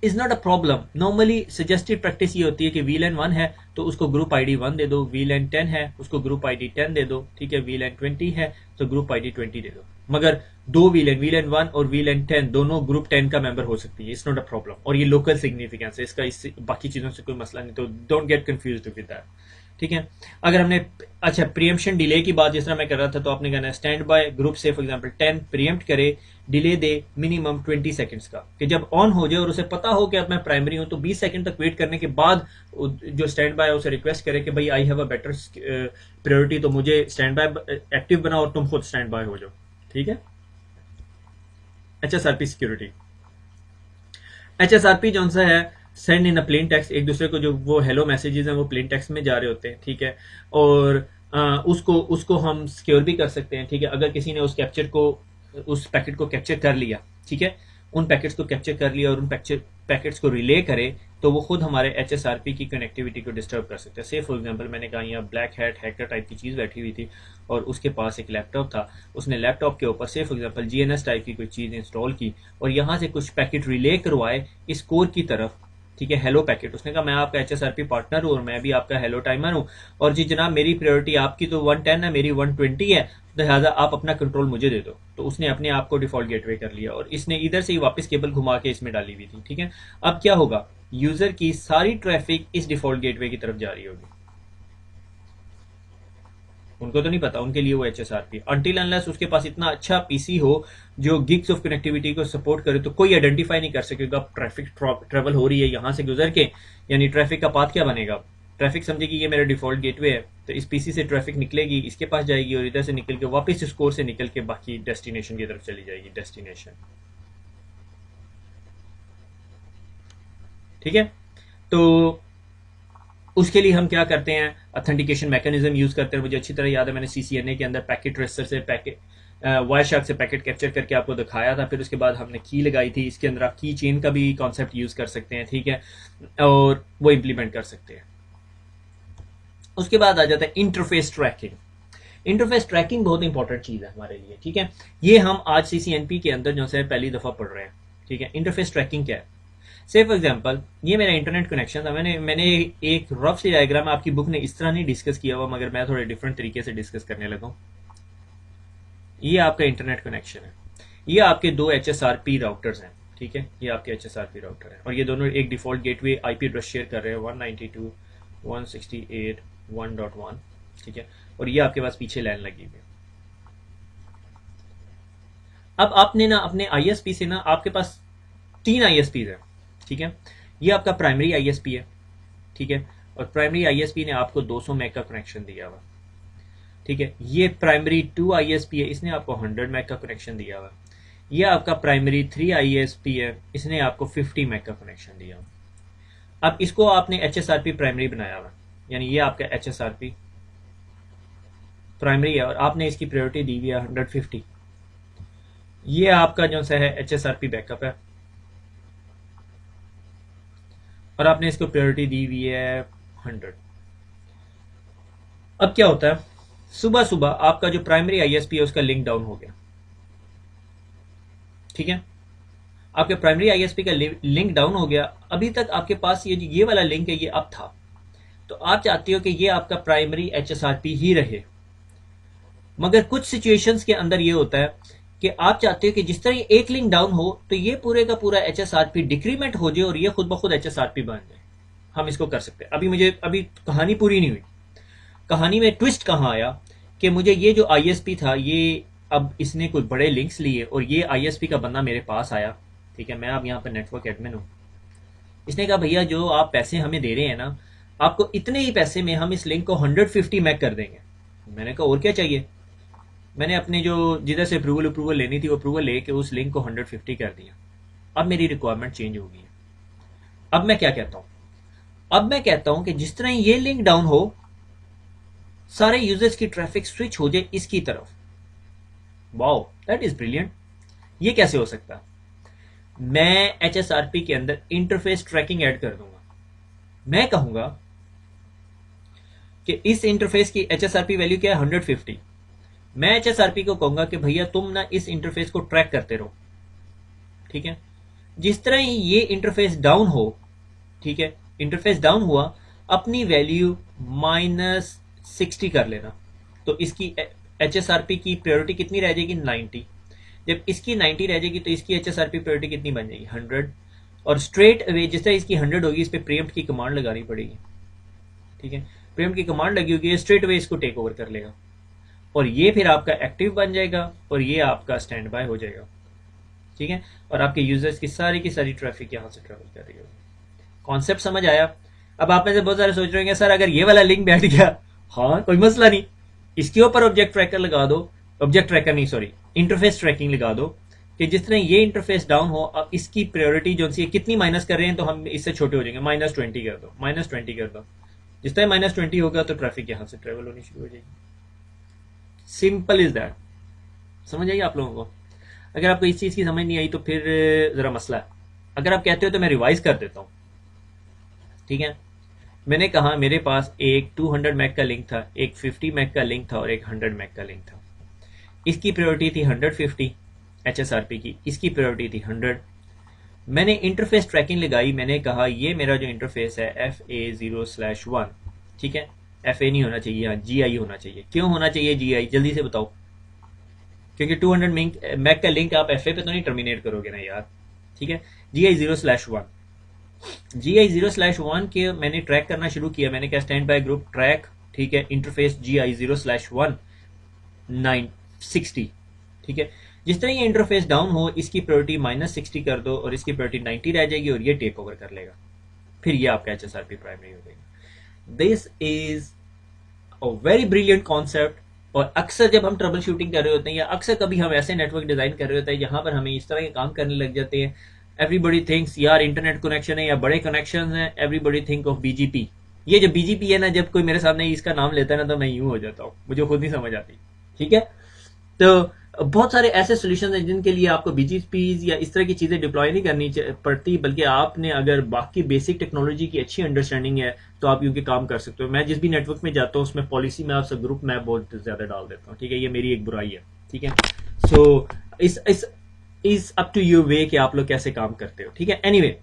is not a problem. Normally suggested practice ये होती है कि वीलैन 1 है तो उसको ग्रुप आईडी 1 दे दो, वीलैन 10 है उसको ग्रुप आईडी 10 दे दो। ठीक है, वीलैन 20 है तो ग्रुप आईडी 20 दे दो। मगर दो वीलैन 1 और वीलैन 10 दोनों ग्रुप 10 का मेंबर हो सकती है, इट्स नॉट अ प्रॉब्लम। और ये लोकल सिग्निफिकेंस है इसका, इससे बाकी चीजों से कोई मसला नहीं, तो don't get confused with that. ठीक है, अगर हमने अच्छा प्रीएम्प्शन डिले की बात जिस तरह मैं कर रहा था, तो आपने कहना है स्टैंड बाय ग्रुप से फॉर एग्जांपल 10 प्रीएम्प्ट करे, डिले दे मिनिमम 20 सेकंड्स का, कि जब ऑन हो जाए और उसे पता हो कि अब मैं प्राइमरी हूं तो 20 सेकंड तक वेट करने के बाद जो स्टैंड बाय उसे रिक्वेस्ट करे कि भाई I have a better priority, तो मुझे स्टैंड बाय एक्टिव बनाओ और तुम खुद स्टैंड बाय हो जाओ। ठीक है, एचएसआरपी सिक्योरिटी, एचएसआरपी जो सा है send in a plain text, एक दूसरे को जो वो हेलो मैसेजेस हैं वो प्लेन टेक्स्ट में जा रहे होते हैं। ठीक है, और उसको हम सिक्योर भी कर सकते हैं। ठीक है, अगर किसी ने उस पैकेट को कैप्चर कर लिया, ठीक है, उन पैकेट्स को कैप्चर कर लिया और उन पैकेट्स को रिले करे, तो वो खुद हमारे एचएसआरपी की कनेक्टिविटी को डिस्टर्ब कर सकते हैं। से फॉर एग्जांपल मैंने कहा यहाँ ब्लैक हैट हैकर टाइप की चीज बैठी हुई थी और उसके पास एक लैपटॉप था, उसने लैपटॉप के ऊपर से फॉर एग्जांपल जीएनएस टाइप की कोई चीज इंस्टॉल की और यहाँ से कुछ पैकेट रिले करवाए इस कोर की तरफ। ठीक है, हेलो पैकेट, उसने कहा मैं आपका एचएसआरपी पार्टनर हूँ और मैं भी आपका हेलो टाइमर हूँ, और जी जनाब मेरी प्रायोरिटी आपकी तो 110 है, मेरी 120 है, लिहाजा आप अपना कंट्रोल मुझे दे दो। तो उसने अपने आप को डिफॉल्ट गेटवे कर लिया और इसने इधर से ही वापस केबल घुमा के इसमें डाली हुई थी। ठीक है, अब क्या होगा, यूजर की सारी ट्रैफिक इस डिफॉल्ट गेटवे की तरफ जा रही होगी। उनको तो नहीं पता, उनके लिए वो एचएसआरपी, अंटिल अनलेस उसके पास इतना अच्छा पीसी हो जो गिग्स ऑफ कनेक्टिविटी को सपोर्ट करे, तो कोई आइडेंटिफाई नहीं कर सकेगा ट्रैफिक ट्रेवल हो रही है यहां से गुजर के, यानी ट्रैफिक का पाथ क्या बनेगा, ट्रैफिक समझेगी ये मेरा डिफॉल्ट गेटवे है, तो इस पीसी से ट्रैफिक निकलेगी, इसके पास जाएगी और इधर से निकल के वापस इस कोर से निकल के बाकी डेस्टिनेशन की तरफ चली जाएगी, डेस्टिनेशन। ठीक है, तो उसके लिए हम क्या करते हैं, ऑथेंटिकेशन मैकेनिज्म यूज करते हैं। मुझे अच्छी तरह याद है मैंने सीसीएनए के अंदर पैकेट ट्रेसर से वायर शार्क से पैकेट कैप्चर करके आपको दिखाया था, फिर उसके बाद हमने की लगाई थी, इसके अंदर आप की चेन का भी कॉन्सेप्ट यूज कर सकते हैं। ठीक है, और वो इंप्लीमेंट कर सकते हैं। उसके बाद आ जाता है इंटरफेस ट्रैकिंग। इंटरफेस ट्रैकिंग बहुत इंपॉर्टेंट चीज है हमारे लिए। ठीक है, ये हम आज सीसीएनपी के अंदर जो है पहली दफा पढ़ रहे हैं। ठीक है, इंटरफेस ट्रैकिंग क्या है, से फॉर एग्जांपल ये मेरा इंटरनेट कनेक्शन था, मैंने एक रफ सी डायग्राम आपकी बुक ने इस तरह नहीं डिस्कस किया हुआ, मगर मैं थोड़े डिफरेंट तरीके से डिस्कस करने लगा हूं। ये आपका इंटरनेट कनेक्शन है, ये आपके दो एचएसआरपी राउटर्स हैं। ठीक है, ये आपके एचएसआरपी राउटर हैं और ये दोनों एक default gateway IP address share कर रहे हैं 192.168.1.1। ठीक है, और ये आपके पास पीछे लाइन लगी हुई है। अब आपने ना अपने आईएसपी से ना, आपके पास 3 आईएसपी है, ठीक है। ये आपका प्राइमरी आईएसपी है, ठीक है, और प्राइमरी आईएसपी ने आपको 200 मैक का कनेक्शन दिया हुआ, ठीक है। ये प्राइमरी 2 आईएसपी है, इसने आपको 100 मैक का कनेक्शन दिया हुआ। ये आपका प्राइमरी 3 आईएसपी है, इसने आपको 50 मैक का कनेक्शन दिया हुआ। अब इसको आपने एचएसआरपी प्राइमरी बनाया हुआ, यानी ये आपका एचएसआरपी प्राइमरी है और आपने इसकी प्रायोरिटी दी हुई है 150। ये आपका जो सा है एचएसआरपी बैकअप है और आपने इसको प्रायोरिटी दी हुई है 100। अब क्या होता है, सुबह सुबह आपका जो प्राइमरी आईएसपी है उसका लिंक डाउन हो गया, ठीक है। आपके प्राइमरी आईएसपी का लिंक डाउन हो गया। अभी तक आपके पास ये वाला लिंक है, ये अब था, तो आप चाहते हो कि ये आपका प्राइमरी एचएसआरपी ही रहे। मगर कुछ सिचुएशंस के अंदर ये होता है कि आप चाहते हो कि जिस तरह एक लिंक डाउन हो तो ये पूरे का पूरा एचएसआरपी डिक्रीमेंट हो जाए और ये खुद ब खुद एचएसआरपी बन जाए। हम इसको कर सकते हैं। अभी कहानी पूरी नहीं हुई। कहानी में ट्विस्ट कहाँ आया कि मुझे ये जो आईएसपी था, ये अब इसने कुछ बड़े लिंक्स लिए और ये आईएसपी का बंदा मेरे पास आया, ठीक है। मैं अब यहाँ पर नेटवर्क एडमिन हूँ। इसने कहा भैया जो आप पैसे हमें दे रहे हैं ना, आपको इतने ही पैसे में हम इस लिंक को 150 मैक कर देंगे। मैंने कहा और क्या चाहिए। मैंने अपने जो जिधर से अप्रूवल लेनी थी वो अप्रूवल लेके उस लिंक को 150 कर दिया। अब मेरी रिक्वायरमेंट चेंज हो गई है। अब मैं क्या कहता हूं, अब मैं कहता हूं कि जिस तरह ये लिंक डाउन हो, सारे यूजर्स की ट्रैफिक स्विच हो जाए इसकी तरफ। Wow, that is brilliant. ये कैसे हो सकता है? मैं एचएसआरपी के अंदर इंटरफेस ट्रैकिंग ऐड कर दूंगा। मैं कहूंगा कि इस इंटरफेस की एचएसआरपी वैल्यू क्या है, 150। मैं एचएसआरपी को कहूंगा कि भैया तुम ना इस इंटरफेस को ट्रैक करते रहो, ठीक है। जिस तरह ही ये इंटरफेस डाउन हो, ठीक है, इंटरफेस डाउन हुआ, अपनी वैल्यू -60 कर लेना। तो इसकी एचएसआरपी की प्रायोरिटी कितनी रह जाएगी, 90। जब इसकी 90 रह जाएगी तो इसकी एचएसआरपी प्रायोरिटी कितनी बन जाएगी, 100। और स्ट्रेट अवे जिस तरह इसकी 100 होगी, इस पर प्रीएम्प्ट की कमांड लगानी पड़ेगी, ठीक है। प्रीएम्प्ट की कमांड लगी होगी, स्ट्रेट अवे इसको टेक ओवर कर लेगा और ये फिर आपका एक्टिव बन जाएगा और ये आपका स्टैंड बाय हो जाएगा, ठीक है। और आपके यूजर्स की सारी ट्रैफिक यहां से ट्रेवल कर रही होगी। कॉन्सेप्ट समझ आया? अब आप में से बहुत सारे सोच रहे हैं सर अगर ये वाला लिंक बैठ गया, हाँ कोई मसला नहीं, इसके ऊपर ऑब्जेक्ट ट्रैकर लगा दो, ऑब्जेक्ट ट्रैकर नहीं सॉरी इंटरफेस ट्रैकिंग लगा दो कि जिस तरह ये इंटरफेस डाउन हो, अब इसकी प्रायोरिटी जो सी कितनी माइनस कर रहे हैं तो हम इससे छोटे हो जाएंगे, -20 कर दो, -20 कर दो। जिस तरह -20 होगा तो ट्रैफिक यहां से ट्रेवल होनी शुरू हो जाएगी। Simple is that. समझ आइए आप लोगों को? अगर आपको इस चीज की समझ नहीं आई तो फिर जरा मसला है। अगर आप कहते हो तो मैं रिवाइज कर देता हूं, ठीक है। मैंने कहा मेरे पास एक 200 मैक का लिंक था, एक 50 मैक का लिंक था और एक 100 मैक का लिंक था। इसकी प्रायोरिटी थी 150 एचएसआरपी की, इसकी प्रायोरिटी थी 100। मैंने इंटरफेस ट्रैकिंग लगाई। मैंने कहा ये मेरा जो इंटरफेस है FA0/1, ठीक है। FA नहीं होना चाहिए, यहाँ GI होना चाहिए। क्यों होना चाहिए GI, जल्दी से बताओ? क्योंकि 200 मैक का लिंक आप FA पे तो नहीं टर्मिनेट करोगे ना यार, ठीक है। GI0/1, GI0/1 के मैंने ट्रैक करना शुरू किया। मैंने कहा स्टैंड बाय ग्रुप ट्रैक, ठीक है, इंटरफेस GI0/1 960, ठीक है। जिस तरह ये इंटरफेस डाउन हो, इसकी प्रायोरिटी -60 कर दो और इसकी प्रायोरिटी 90 रह जाएगी और ये टेक ओवर कर लेगा। फिर ये आपका एचएसआरपी प्राइमरी हो जाएगा। This is a very brilliant concept. और अक्सर जब हम ट्रबल शूटिंग कर रहे होते हैं या अक्सर कभी हम ऐसे नेटवर्क डिजाइन कर रहे होते हैं जहां पर हमें इस तरह के काम करने लग जाते हैं, एवरीबडी थिंक्स यार इंटरनेट कनेक्शन है या बड़े कनेक्शन हैं, एवरीबडी थिंक ऑफ बीजीपी। ये जो बीजीपी है ना, जब कोई मेरे सामने इसका नाम लेता है ना तो मैं यूं हो जाता हूँ, मुझे खुद नहीं समझ आती, ठीक है। तो बहुत सारे ऐसे सोल्यूशन हैं जिनके लिए आपको बीजीपीज या इस तरह की चीजें डिप्लॉय नहीं करनी पड़ती, बल्कि आपने अगर बाकी बेसिक टेक्नोलॉजी की अच्छी अंडरस्टैंडिंग है तो आप यूं के काम कर सकते हो। मैं जिस भी नेटवर्क में जाता हूँ उसमें पॉलिसी में आपसे ग्रुप मैप बहुत ज्यादा डाल देता हूँ, ठीक है। ये मेरी एक बुराई है, ठीक है। सो इस अप टू यू वे कि आप लोग कैसे काम करते हो, ठीक है। एनीवे,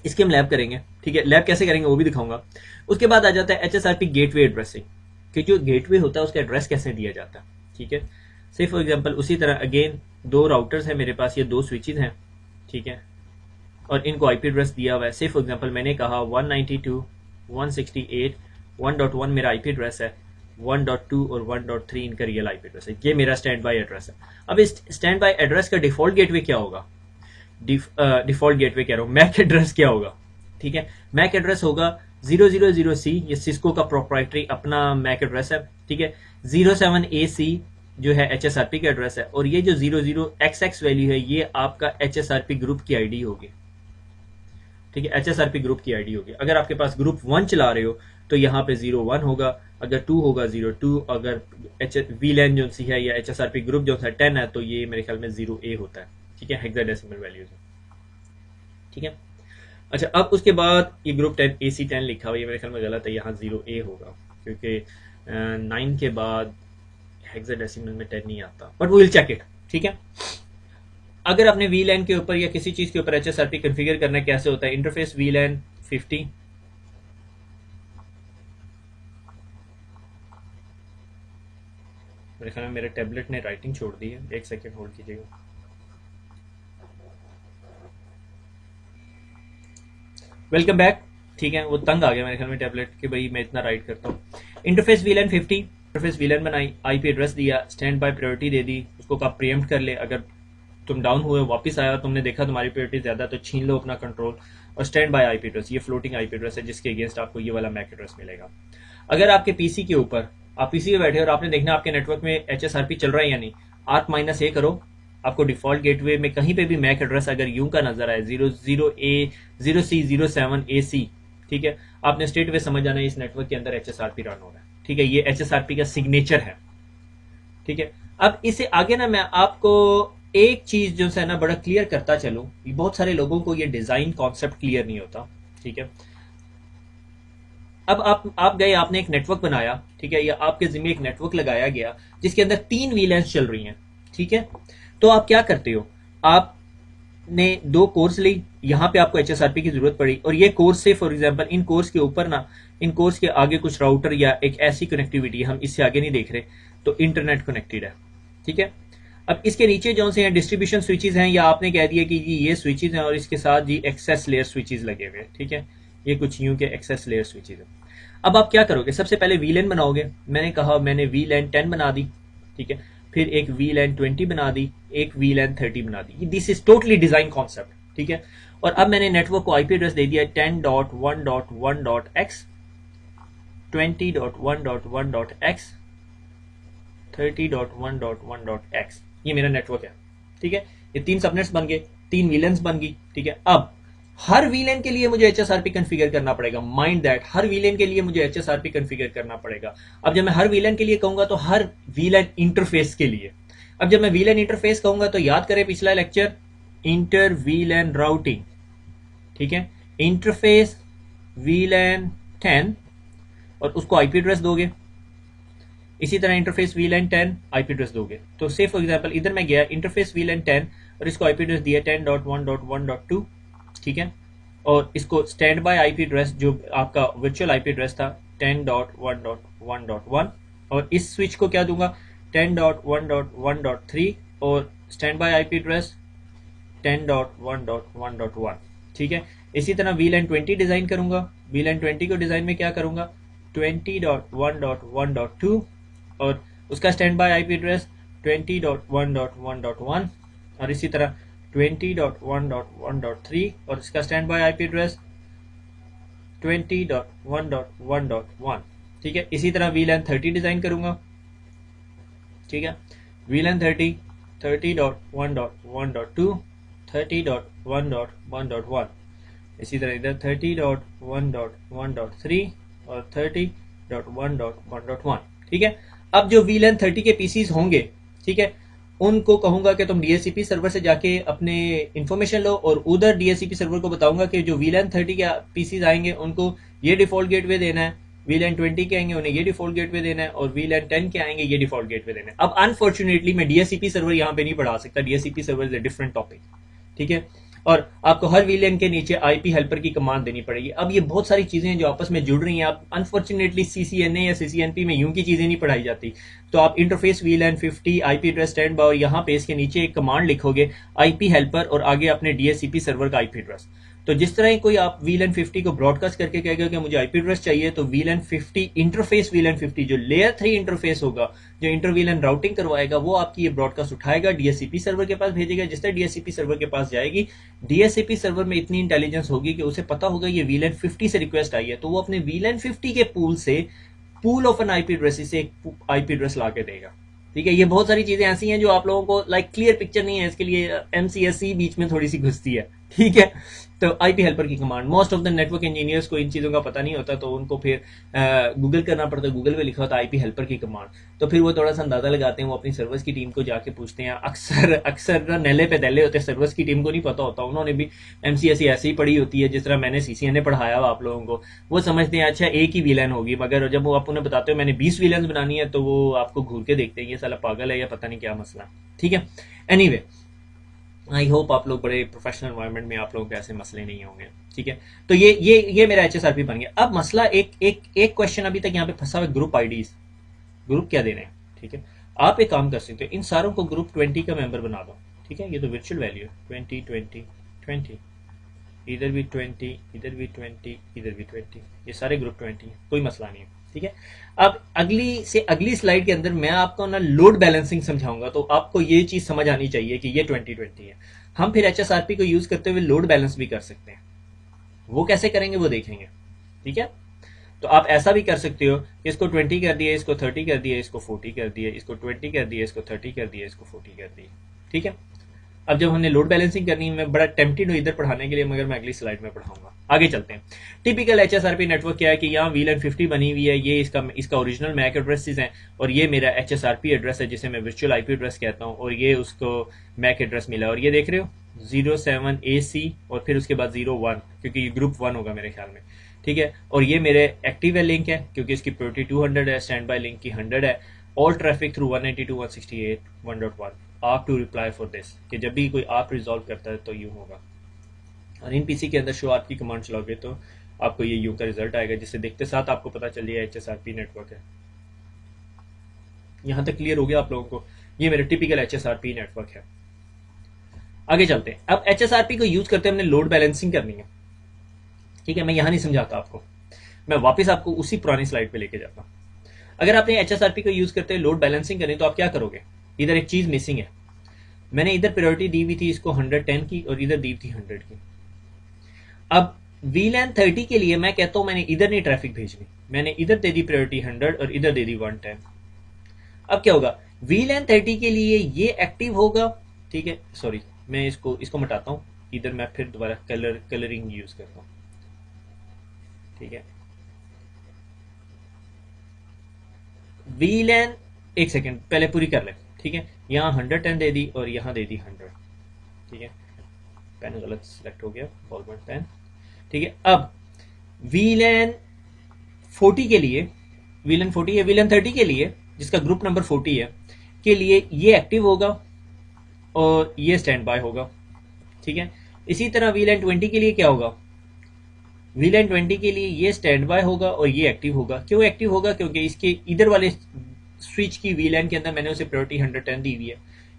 इसके हम लैब करेंगे, ठीक है। लैब कैसे करेंगे वो भी दिखाऊंगा। उसके बाद आ जाता है एचएसआरपी गेटवे एड्रेसिंग, कि जो गेटवे होता है उसका एड्रेस कैसे दिया जाता है, ठीक है। से फॉर एग्जांपल उसी तरह अगेन 2 राउटर्स हैं मेरे पास, ये 2 स्विचेस हैं, ठीक है, और इनको आईपी एड्रेस दिया हुआ है। से फॉर एग्जांपल मैंने कहा 192.168.1.1 मेरा आईपी एड्रेस है, 1.2 और 1.3 इनका रियल आईपी एड्रेस है। ये मेरा स्टैंड बाय एड्रेस है। अब इस स्टैंड बाय एड्रेस का डिफॉल्ट गेटवे क्या होगा? डिफॉल्ट गेटवे कह रहा हूँ, मैक एड्रेस क्या होगा? ठीक है, मैक एड्रेस होगा 000C, ये सिस्को का प्रोप्राइटरी अपना मैक एड्रेस है। ठीक है, 07AC जो है HSRP का एड्रेस है, और ये जो 00XX वैल्यू है ये आपका HSRP ग्रुप की आईडी होगी। ठीक है, HSRP ग्रुप की आईडी होगी। अगर आपके पास ग्रुप 1 चला रहे हो तो यहाँ पे 01 होगा, अगर 2 होगा 02, अगर VLAN जो सी है या HSRP ग्रुप जो है 10 है तो ये मेरे ख्याल में 0A होता है। ठीक है, हेक्साडेसिमल वैल्यूज है। ठीक है, अच्छा अब उसके बाद ये ग्रुप 10 AC10 लिखा हुआ, ये मेरे ख्याल में गलत है, यहाँ 0A होगा क्योंकि 9 के बाद हेक्साडेसिमल में 10 नहीं आता, but we will check it. ठीक है, अगर आपने VLAN के ऊपर या किसी चीज के ऊपर HSRP कॉन्फ़िगर करना है, कैसे होता है? इंटरफेस VLAN 50, मेरे ख्याल में मेरे टैबलेट ने राइटिंग छोड़ दी है, एक सेकेंड होल्ड कीजिएगा। Welcome back. ठीक है, वो तंग आ गया मेरे ख्याल में टैबलेट कि भाई मैं इतना राइट करता हूँ। इंटरफेस VLAN 50, इंटरफेस VLAN बनाई, आईपी एड्रेस दिया, स्टैंड बाय प्रायोरिटी दे दी, उसको कहा प्रीएम्प्ट कर ले, अगर तुम डाउन हुए वापस आया, तुमने देखा तुम्हारी प्रायोरिटी ज्यादा तो छीन लो अपना कंट्रोल। और स्टैंड बाय आईपी एड्रेस, ये फ्लोटिंग आईपी एड्रेस है जिसके अगेंस्ट आपको ये वाला मैक एड्रेस मिलेगा। अगर आपके पीसी के ऊपर, आप पीसी पे बैठे और आपने देखना आपके नेटवर्क में HSRP चल रहा है या नहीं, ARP-A करो, आपको डिफॉल्ट गेटवे में कहीं पे भी मैक एड्रेस अगर यूं का नजर आए 00A 0C 07AC, ठीक है, आपने स्ट्रेट वे समझ जाना है इस नेटवर्क के अंदर HSRP रन हो रहा है। ठीक है, ये HSRP का सिग्नेचर है। ठीक है, अब इससे आगे ना मैं आपको एक चीज जो है ना बड़ा क्लियर करता चलूं, बहुत सारे लोगों को ये डिजाइन कॉन्सेप्ट क्लियर नहीं होता। ठीक है, अब आप गए, आपने एक नेटवर्क बनाया, ठीक है, या आपके जिम्मे एक नेटवर्क लगाया गया जिसके अंदर 3 VLANs चल रही हैं। ठीक है, तो आप क्या करते हो? आपने 2 कोर्स ली, यहां पे आपको HSRP की जरूरत पड़ी, और ये कोर्स से फॉर एग्जांपल इन कोर्स के ऊपर ना, इन कोर्स के आगे कुछ राउटर या एक ऐसी कनेक्टिविटी, हम इससे आगे नहीं देख रहे, तो इंटरनेट कनेक्टेड है। ठीक है, अब इसके नीचे जो से डिस्ट्रीब्यूशन स्विचेस हैं, या आपने कह दिया कि जी ये स्विचेस हैं और इसके साथ जी एक्सेस लेयर स्विचेस लगे हुए हैं। ठीक है, ये कुछ यूं के एक्सेस लेयर स्विचेस हैं। अब आप क्या करोगे? सबसे पहले VLAN बनाओगे। मैंने कहा मैंने VLAN 10 बना दी, ठीक है, फिर एक VLAN 20 बना दी, एक VLAN 30 बना दी। This is totally design concept. ठीक है, और अब मैंने नेटवर्क को आईपी एड्रेस दे दिया 10.1.1.x, 20.1.1.x, 30.1.1.x, ये मेरा नेटवर्क है। ठीक है, ये 3 सबनेट्स बन गए, 3 VLANs बन गई। ठीक है, अब हर VLAN के लिए मुझे HSRP कॉन्फ़िगर करना पड़ेगा। माइंड दैट, हर VLAN के लिए मुझे HSRP कॉन्फ़िगर करना पड़ेगा। अब जब मैं हर VLAN के लिए कहूंगा तो हर VLAN इंटरफेस के लिए। अब जब मैं VLAN इंटरफेस कहूंगा तो याद करें पिछला लेक्चर, इंटर VLAN राउटिंग। ठीक है, इंटरफेस VLAN 10 और उसको आईपी एड्रेस दोगे, इसी तरह इंटरफेस VLAN 10 आईपी एड्रेस दोगे। तो से फॉर एग्जांपल इधर मैं गया इंटरफेस VLAN 10 और इसको आईपी एड्रेस दिया 10.1.1.2। ठीक है, और इसको स्टैंड बाय आईपी एड्रेस जो आपका वर्चुअल आईपी एड्रेस था 10.1.1.1, और इस स्विच को क्या दूंगा 10.1.1.3 और स्टैंड बाय आईपी एड्रेस 10.1.1.1। ठीक है, इसी तरह VLAN 20 डिजाइन करूंगा। VLAN 20 को डिजाइन में क्या करूंगा 20.1.1.2 और उसका स्टैंड बाय आईपी एड्रेस 20.1.1.1 और इसी तरह 20.1.1.3 और इसका स्टैंड बाय आईपी एड्रेस 20.1.1.1। ठीक है, इसी तरह VLAN 30 डिजाइन करूंगा। ठीक है, VLAN 30 30.1.1.2 30.1.1.1, इसी तरह इधर 30.1.1.3 और 30.1.1.1। ठीक है, अब जो VLAN 30 के पीसीज होंगे, ठीक है, उनको कहूंगा कि तुम DHCP सर्वर से जाके अपने इंफॉर्मेशन लो, और उधर DHCP सर्वर को बताऊंगा कि जो VLAN 30 के पीसीज आएंगे उनको ये डिफॉल्ट गेटवे देना है, VLAN 20 के आएंगे उन्हें ये डिफॉल्ट गेटवे देना है, और VLAN 10 के आएंगे ये डिफॉल्ट गेटवे देना है। अब अनफॉर्चुनेटली मैं DHCP सर्वर यहाँ पे नहीं पढ़ा सकता, DHCP server is a different topic. ठीक है, और आपको हर VLAN के नीचे IP हेल्पर की कमांड देनी पड़ेगी। अब ये बहुत सारी चीजें हैं जो आपस में जुड़ रही हैं। आप अनफॉर्चुनेटली CCNA या CCNP में यूं की चीजें नहीं पढ़ाई जाती, तो आप interface VLAN 50 IP address stand by और यहाँ पे इसके नीचे एक कमांड लिखोगे IP हेल्पर और आगे अपने DHCP सर्वर का IP एड्रेस। तो जिस तरह ही कोई आप VLAN 50 को ब्रॉडकास्ट करके कहेगा कि मुझे IP एड्रेस चाहिए, तो VLAN 50 इंटरफेस, VLAN 50 जो लेयर 3 इंटरफेस होगा, जो इंटर VLAN राउटिंग करवाएगा, वो आपकी ये ब्रॉडकास्ट उठाएगा, DHCP सर्वर के पास भेजेगा। जिस तरह DHCP सर्वर के पास जाएगी, DHCP सर्वर में इतनी इंटेलिजेंस होगी कि उसे पता होगा ये VLAN 50 से रिक्वेस्ट आई है, तो वो अपने VLAN 50 के पूल से, pool of an IP address से एक IP एड्रेस ला के देगा। ठीक है, ये बहुत सारी चीजें ऐसी हैं जो आप लोगों को क्लियर पिक्चर नहीं है, इसके लिए MCSE बीच में थोड़ी सी घुसती है। ठीक है, तो IP हेल्पर की command, most of the network engineers को इन चीज़ों का पता नहीं होता, तो उनको फिर गूगल करना पड़ता है। गूगल पे लिखा होता है IP हेल्पर की कमांड, तो फिर वो थोड़ा सा अंदाजा लगाते हैं, वो अपनी सर्वर्स की टीम को जाके पूछते हैं। अक्सर अक्सर ना नैले पे दहले होते हैं, सर्वर्स की टीम को नहीं पता होता, उन्होंने भी MCSE ऐसे ही पढ़ी होती है जिस तरह मैंने CCNA पढ़ाया हुआ आप लोगों को। वो समझते हैं अच्छा एक ही VLAN होगी, मगर जब वो आप उन्हें बताते हो मैंने 20 VLANs बनानी है, तो वो आपको घूर के देखते हैं, ये साला पागल है या पता नहीं क्या मसला। ठीक है, एनीवे आई होप आप लोग बड़े प्रोफेशनल एनवायरनमेंट में आप लोगों के ऐसे मसले नहीं होंगे। ठीक है, तो ये मेरा HSRP बन गया। अब मसला एक क्वेश्चन अभी तक यहाँ पे फंसा हुआ, ग्रुप आईडीज, ग्रुप क्या दे रहे हैं। ठीक है, आप एक काम कर सकते हो, इन सारों को ग्रुप 20 का मेंबर बना दो। ठीक है, ये तो वर्चुअल वैल्यू है, 20 20 20, इधर भी 20, इधर भी 20, इधर भी 20, ये सारे ग्रुप 20 है, कोई मसला नहीं है। ठीक है, अब अगली स्लाइड के अंदर मैं आपको ना लोड बैलेंसिंग समझाऊंगा, तो आपको ये चीज समझ आनी चाहिए कि ये 2020 है। हम फिर HSRP को यूज करते हुए लोड बैलेंस भी कर सकते हैं, वो कैसे करेंगे वो देखेंगे। ठीक है, तो आप ऐसा भी कर सकते हो कि इसको 20 कर दिया, इसको 30 कर दिया, इसको 40 कर दिया, इसको 20 कर दिया, इसको 30 कर दिया, इसको 40 कर दिया। ठीक है, अब जब हमने लोड बैलेंसिंग करनी है, मैं बड़ा टेम्प्टेड हूँ इधर पढ़ाने के लिए, मगर मैं अगली स्लाइड में पढ़ाऊंगा। आगे चलते हैं। टिपिकल HSRP नेटवर्क क्या है कि यहाँ VLAN 50 बनी हुई है, ये इसका ओरिजिनल मैक एड्रेसेस हैं, और ये मेरा HSRP एड्रेस है जिसे मैं वर्चुअल IP एड्रेस कहता हूँ, और ये उसको मैक एड्रेस मिला। और ये देख रहे हो 07AC और फिर उसके बाद 01, क्योंकि ये ग्रुप 1 होगा मेरे ख्याल में। ठीक है, और ये मेरे एक्टिव है लिंक है, क्योंकि इसकी प्रायोरिटी 200 है, स्टैंड बाय लिंक की 100 है। ऑल ट्रैफिक थ्रू 192.168.1.1, आप टू रिप्लाई फॉर दिस, कि जब भी कोई आप रिजॉल्व करता है तो यूं होगा। और इन PC के अंदर शो आप की कमांड चलाओगे तो आपको ये यूं का रिजल्ट आएगा, जिससे देखते साथ आपको पता चल जाए HSRP नेटवर्क है। यहां तक क्लियर हो गया आप लोगों को, ये मेरे टिपिकल HSRP नेटवर्क है। आगे चलते हैं। अब HSRP को यूज करते हमने लोड बैलेंसिंग करनी है। ठीक है, मैं यहां नहीं समझाता आपको, मैं वापस आपको उसी पुरानी स्लाइड पे लेके जाता हूं। अगर आपने HSRP को यूज करते हुए लोड बैलेंसिंग करनी, तो आप क्या करोगे। इधर एक चीज मिसिंग है, मैंने इधर प्रायोरिटी दी हुई थी इसको 110 की, और इधर दी थी 100 की। अब VLAN 30 के लिए मैं कहता हूं मैंने इधर नहीं ट्रैफिक भेजनी, मैंने इधर दे दी प्रायोरिटी 100 और इधर दे दी 110। अब क्या होगा, VLAN 30 के लिए ये एक्टिव होगा। ठीक है, सॉरी मैं इसको मिटाता हूं, इधर मैं फिर दोबारा कलरिंग यूज करता हूं। ठीक है, VLAN, एक सेकेंड पहले पूरी कर ले। ठीक है, यहाँ 110 दे दी और यहाँ दे दी 100। ठीक है, पेन गलत सिलेक्ट हो गया, बॉल पॉइंट पेन। ठीक है, अब VLAN 40 के लिए, VLAN 40 है, VLAN 30 के लिए जिसका ग्रुप नंबर 40 है, के लिए ये एक्टिव होगा और ये स्टैंड बाय होगा। ठीक है, इसी तरह VLAN 20 के लिए क्या होगा, VLAN 20 के लिए ये स्टैंड बाय होगा और ये एक्टिव होगा। क्यों एक्टिव होगा, क्योंकि इसके इधर वाले स्विच की VLAN के अंदर मैंने उसे प्रायोरिटी 110 दी हुई है।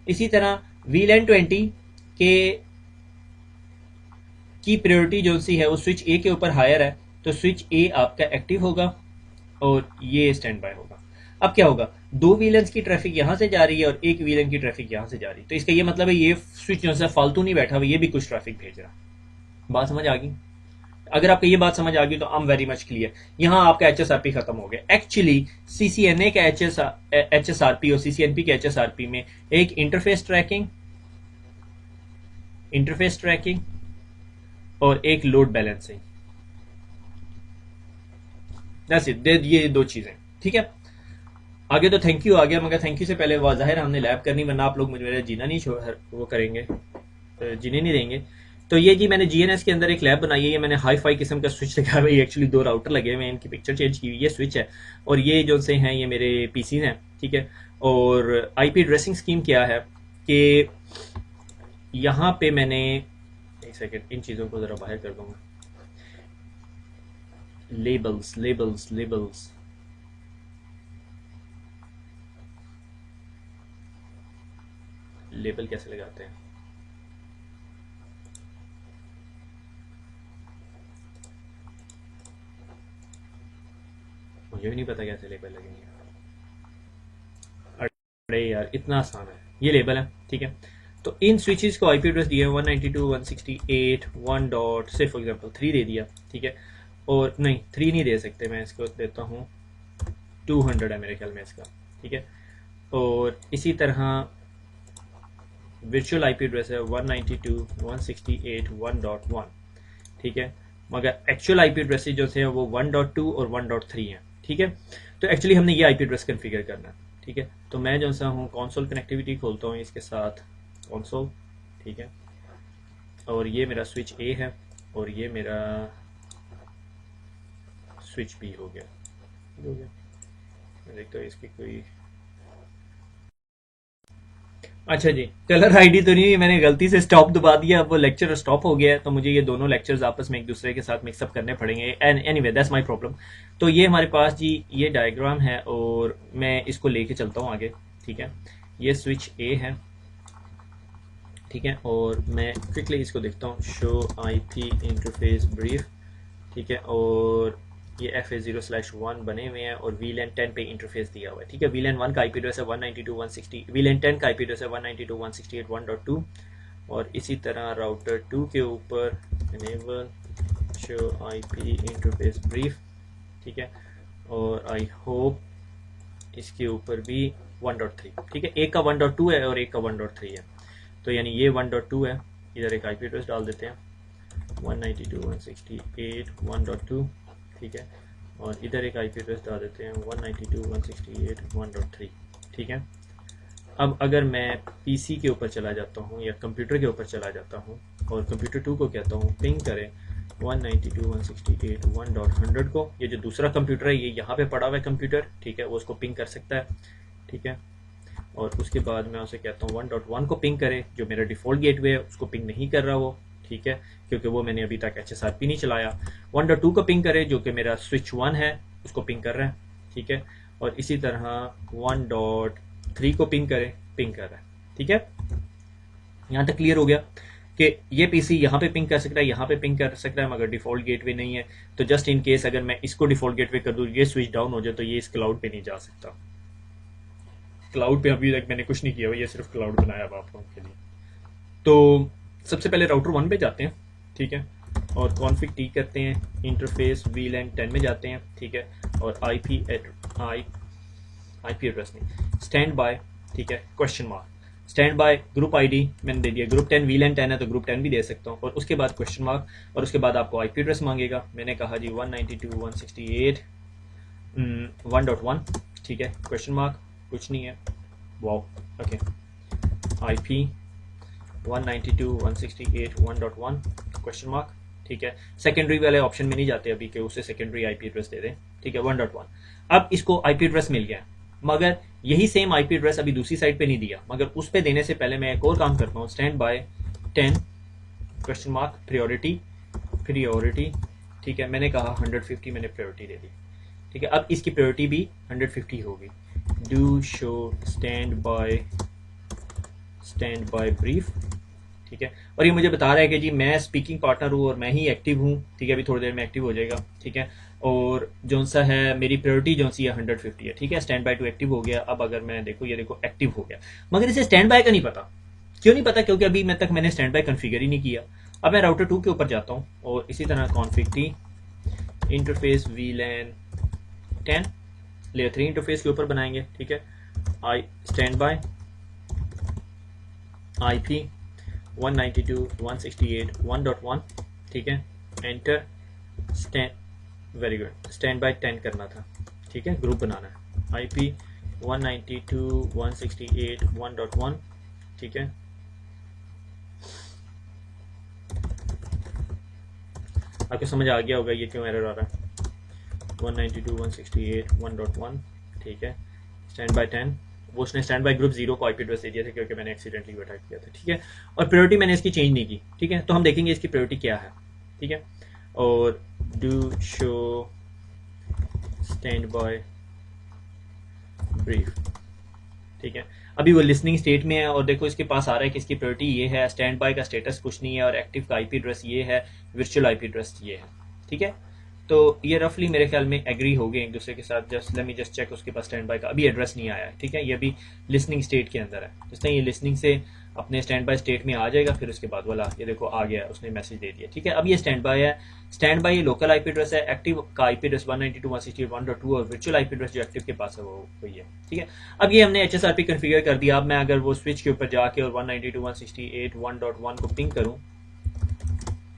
इसी तरह VLAN 20 के की प्रायोरिटी जो सी है वो स्विच ए के ऊपर हायर है, तो स्विच ए आपका एक्टिव होगा और ये स्टैंड बाय होगा। अब क्या होगा, दो VLANs की ट्रैफिक यहां से जा रही है और एक VLAN की ट्रैफिक यहां से जा रही है, तो इसका ये मतलब है ये स्विच जो है फालतू नहीं बैठा हुआ, ये भी कुछ ट्रैफिक भेज रहा। बात समझ आ गई। अगर आपको ये बात समझ आ गई तो I am very much clear. यहां आपका HSRP खत्म हो गया। एक्चुअली CCNA का HSRP और CCNP के HSRP में एक इंटरफेस ट्रैकिंग और एक लोड बैलेंसिंग, दैट्स इट, ये दो चीजें। ठीक है, आगे तो थैंक यू आ गया, मगर थैंक यू से पहले जाहिर हमने लैब करनी, वरना आप लोग मुझे मेरा जीना नहीं वो करेंगे, तो जीने नहीं देंगे। तो ये जी मैंने GNS के अंदर एक लैब बनाई है, ये मैंने हाई फाई किस्म का स्विच लगा हुआ है, एक्चुअली दो राउटर लगे हुए हैं, इनकी पिक्चर चेंज की हुई है, स्विच है, और ये जो से हैं ये मेरे PCs हैं। ठीक है, और IP एड्रेसिंग स्कीम क्या है कि यहाँ पे मैंने, एक सेकेंड इन चीज़ों को ज़रा बाहर कर दूंगा, लेबल्स लेबल्स लेबल्स, लेबल कैसे लगाते हैं। मुझे भी नहीं पता कैसे लेबल लगेंगे। अरे यार इतना आसान है, ये लेबल है, ठीक है। तो इन स्विचेस को आईपी एड्रेस दिया है 192.168.1 डॉट से फॉर एग्जांपल 3 दे दिया, ठीक है। और नहीं 3 नहीं दे सकते, मैं इसको देता हूँ 200 है मेरे ख्याल में इसका, ठीक है। और इसी तरह वर्चुअल आईपी एड्रेस है 192.168.1.1, ठीक है। मगर एक्चुअल आईपी एड्रेस जो है वो 1.2 और 1.3 है, ठीक है। तो एक्चुअली हमने ये आईपी एड्रेस कन्फिगर करना है, ठीक है। तो मैं जो सा हूँ कंसोल कनेक्टिविटी खोलता हूँ इसके साथ कंसोल, ठीक है। और ये मेरा स्विच ए है और ये मेरा स्विच बी हो गया, मैं देखता हूँ इसकी कोई, अच्छा जी, कलर आईडी तो नहीं, मैंने गलती से स्टॉप दबा दिया, अब वो लेक्चर स्टॉप हो गया है, तो मुझे ये दोनों लेक्चर्स आपस में एक दूसरे के साथ मिक्सअप करने पड़ेंगे। And anyway that's my problem. तो ये हमारे पास जी ये डायग्राम है और मैं इसको लेके चलता हूँ आगे, ठीक है। ये स्विच ए है, ठीक है। और मैं क्विकली इसको देखता हूँ, शो आईपी इंटरफेस ब्रीफ, ठीक है। और ये FA0/1 बने हुए हैं और VLAN 10 पे इंटरफेस दिया हुआ है, ठीक है। VLAN 1 का आईपी एड्रेस है 192.160, VLAN 10 का आईपी एड्रेस है 192.168.1.2। और इसी तरह राउटर 2 के ऊपर enable show IP interface brief, ठीक है। और आई होप इसके ऊपर भी 1.3, ठीक है। एक का 1.2 है और एक का 1.3 है, तो यानी ये 1.2 है। इधर एक आईपी एड्रेस डाल देते हैं 192.168.1.2, ठीक है। और इधर एक आईपी एड्रेस डाल देते हैं 192.168.1.3, ठीक है। अब अगर मैं पीसी के ऊपर चला जाता हूँ या कंप्यूटर के ऊपर चला जाता हूँ और कंप्यूटर 2 को कहता हूँ पिंग करें 192.168.1.100 को, ये जो दूसरा कंप्यूटर है ये यहाँ पे पड़ा हुआ है कंप्यूटर, ठीक है, वो उसको पिंग कर सकता है, ठीक है। और उसके बाद मैं उसे कहता हूँ 1.1 को पिंग करे, जो मेरा डिफ़ॉल्ट गेटवे है उसको पिंग नहीं कर रहा वो, ठीक है, क्योंकि वो मैंने अभी तक HSRP नहीं चलाया। 1.2 को पिंग करे जो कि मेरा स्विच 1 है उसको पिंग कर रहा है, ठीक है। और इसी तरह 1.3 को पिंग कर रहा है, ठीक है। यहाँ तक क्लियर हो गया कि ये पीसी यहाँ पे पिंग कर सकता है, यहाँ पे पिंग कर सकता है, मगर डिफ़ॉल्ट गेटवे नहीं है। तो जस्ट इन केस अगर मैं इसको डिफ़ॉल्ट गेटवे कर दूँ, ये स्विच डाउन हो जाए, तो ये इस क्लाउड पे नहीं जा सकता। क्लाउड पे अभी तक मैंने कुछ नहीं किया हुआ, ये सिर्फ क्लाउड बनाया हुआ आप लोगों के लिए। तो सबसे पहले राउटर 1 पे जाते हैं, ठीक है। और कॉन्फ़िग टी करते हैं, इंटरफेस VLAN 10 में जाते हैं, ठीक है। और आईपी एड्रेस नहीं, स्टैंड बाय, ठीक है, question mark, stand by group ID मैंने दे दिया, ग्रुप 10 VLAN 10 है तो ग्रुप 10 भी दे सकता हूँ। और उसके बाद क्वेश्चन मार्क, और उसके बाद आपको आईपी एड्रेस मांगेगा। मैंने कहा जी 192.168.1.1, ठीक है, क्वेश्चन मार्क, कुछ नहीं है, wow, okay. IP 192.168.1.1 question mark, ठीक है। सेकेंडरी वाले ऑप्शन में नहीं जाते अभी कि उसे सेकेंडरी आईपी एड्रेस दे दें, ठीक है, 1.1। अब इसको आईपी एड्रेस मिल गया, मगर यही सेम आईपी एड्रेस अभी दूसरी साइड पे नहीं दिया, मगर उस पे देने से पहले मैं एक और काम करता हूँ, stand by 10 question mark priority, ठीक है। मैंने कहा 150 मैंने प्रायोरिटी दे दी, ठीक है। अब इसकी प्रायोरिटी भी 150 होगी। Do show standby brief, ठीक है। और ये मुझे बता रहा है कि जी मैं स्पीकिंग पार्टनर हूँ और मैं ही एक्टिव हूँ, ठीक है, अभी थोड़ी देर में एक्टिव हो जाएगा, ठीक है। और जो सा है मेरी प्रायोरिटी जो सी है 150 है, ठीक है। स्टैंड बाय टू एक्टिव हो गया। अब अगर मैं देखो, ये देखो एक्टिव हो गया, मगर इसे स्टैंड बाय का नहीं पता। क्यों नहीं पता? क्योंकि अभी तक मैंने स्टैंड बाय कन्फिगर ही नहीं किया। अब मैं राउटर 2 के ऊपर जाता हूँ और इसी तरह config T interface VLAN 10 layer 3 interface के ऊपर बनाएंगे, ठीक है। आई स्टैंड बाय IP 192.168.1.1, ठीक है, enter. Very good, stand by 10 करना था, ठीक है, ग्रुप बनाना है, IP 192.168.1.1, ठीक है। आपको समझ आ गया होगा ये क्यों एरर आ रहा है। 192.168.1.1, ठीक है, स्टैंड बाय 10। वो उसने स्टैंड बाय ग्रुप 0 को आईपी एड्रेस दे दिया था क्योंकि मैंने एक्सीडेंटली बैठा किया था, ठीक है। और प्रायोरिटी मैंने इसकी चेंज नहीं की, ठीक है। तो हम देखेंगे इसकी प्रायोरिटी क्या है, ठीक है। और do show standby brief, ठीक है। अभी वो लिसनिंग स्टेट में है और देखो इसके पास आ रहा है कि इसकी प्रायोरिटी ये है, स्टैंड बाय का स्टेटस कुछ नहीं है और एक्टिव का आईपी एड्रेस ये है, वर्चुअल आईपी एड्रेस ये है, ठीक है। तो ये रफली मेरे ख्याल में एग्री हो गए एक दूसरे के साथ। Just let me just check, उसके पास स्टैंड बाय का अभी एड्रेस नहीं आया है, ठीक है, ये अभी लिसनिंग स्टेट के अंदर है। जिसने ये लिसनिंग से अपने स्टैंड बाय स्टेट में आ जाएगा, फिर उसके बाद वाला ये देखो आ गया, उसने मैसेज दे दिया, ठीक है। अब ये स्टैंड बाय है, स्टैंड बाय ये लोकल आईपी एड्रेस है, एक्टिव का आईपी एड्रेस 192.168.1.2 और वर्चुअल आईपी एड्रेस जो एक्टिव के पास है वो वही है, ठीक है। अब ये हमने HSRP कॉन्फ़िगर कर दिया। अब मैं अगर वो स्विच के ऊपर जाके और 192.168.1.1 को पिंग करूं,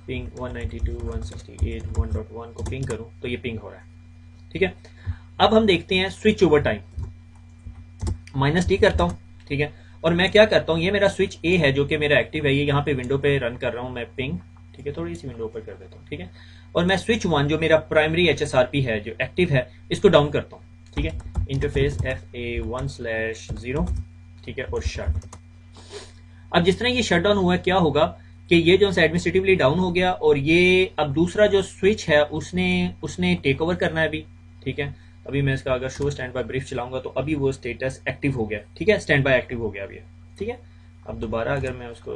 पिंग 192.168.1.1 को पिंग करूं तो ये पिंग हो रहा है, ठीक है। अब हम देखते हैं स्विच ओवर टाइम, -T करता हूं, ठीक है। और मैं क्या करता हूं, ये मेरा स्विच ए है जो कि मेरा एक्टिव है, ये यहाँ पे विंडो पे रन कर रहा हूं मैं पिंग, ठीक है, थोड़ी सी विंडो ऊपर कर देता हूं, ठीक है। और मैं स्विच 1 जो मेरा प्राइमरी HSRP है जो एक्टिव है इसको डाउन करता हूं, ठीक है, इंटरफेस FA1/0, ठीक है, और शट। अब जिस तरह ये शट डाउन हुआ क्या होगा कि ये जो एडमिनिस्ट्रेटिवली डाउन हो गया और ये अब दूसरा जो स्विच है उसने टेक ओवर करना है अभी, ठीक है। अभी मैं इसका अगर शो स्टैंड बाय ब्रीफ चलाऊंगा तो अभी वो स्टेटस एक्टिव हो गया, ठीक है, स्टैंड बाय एक्टिव हो गया अभी, ठीक है। अब दोबारा अगर मैं उसको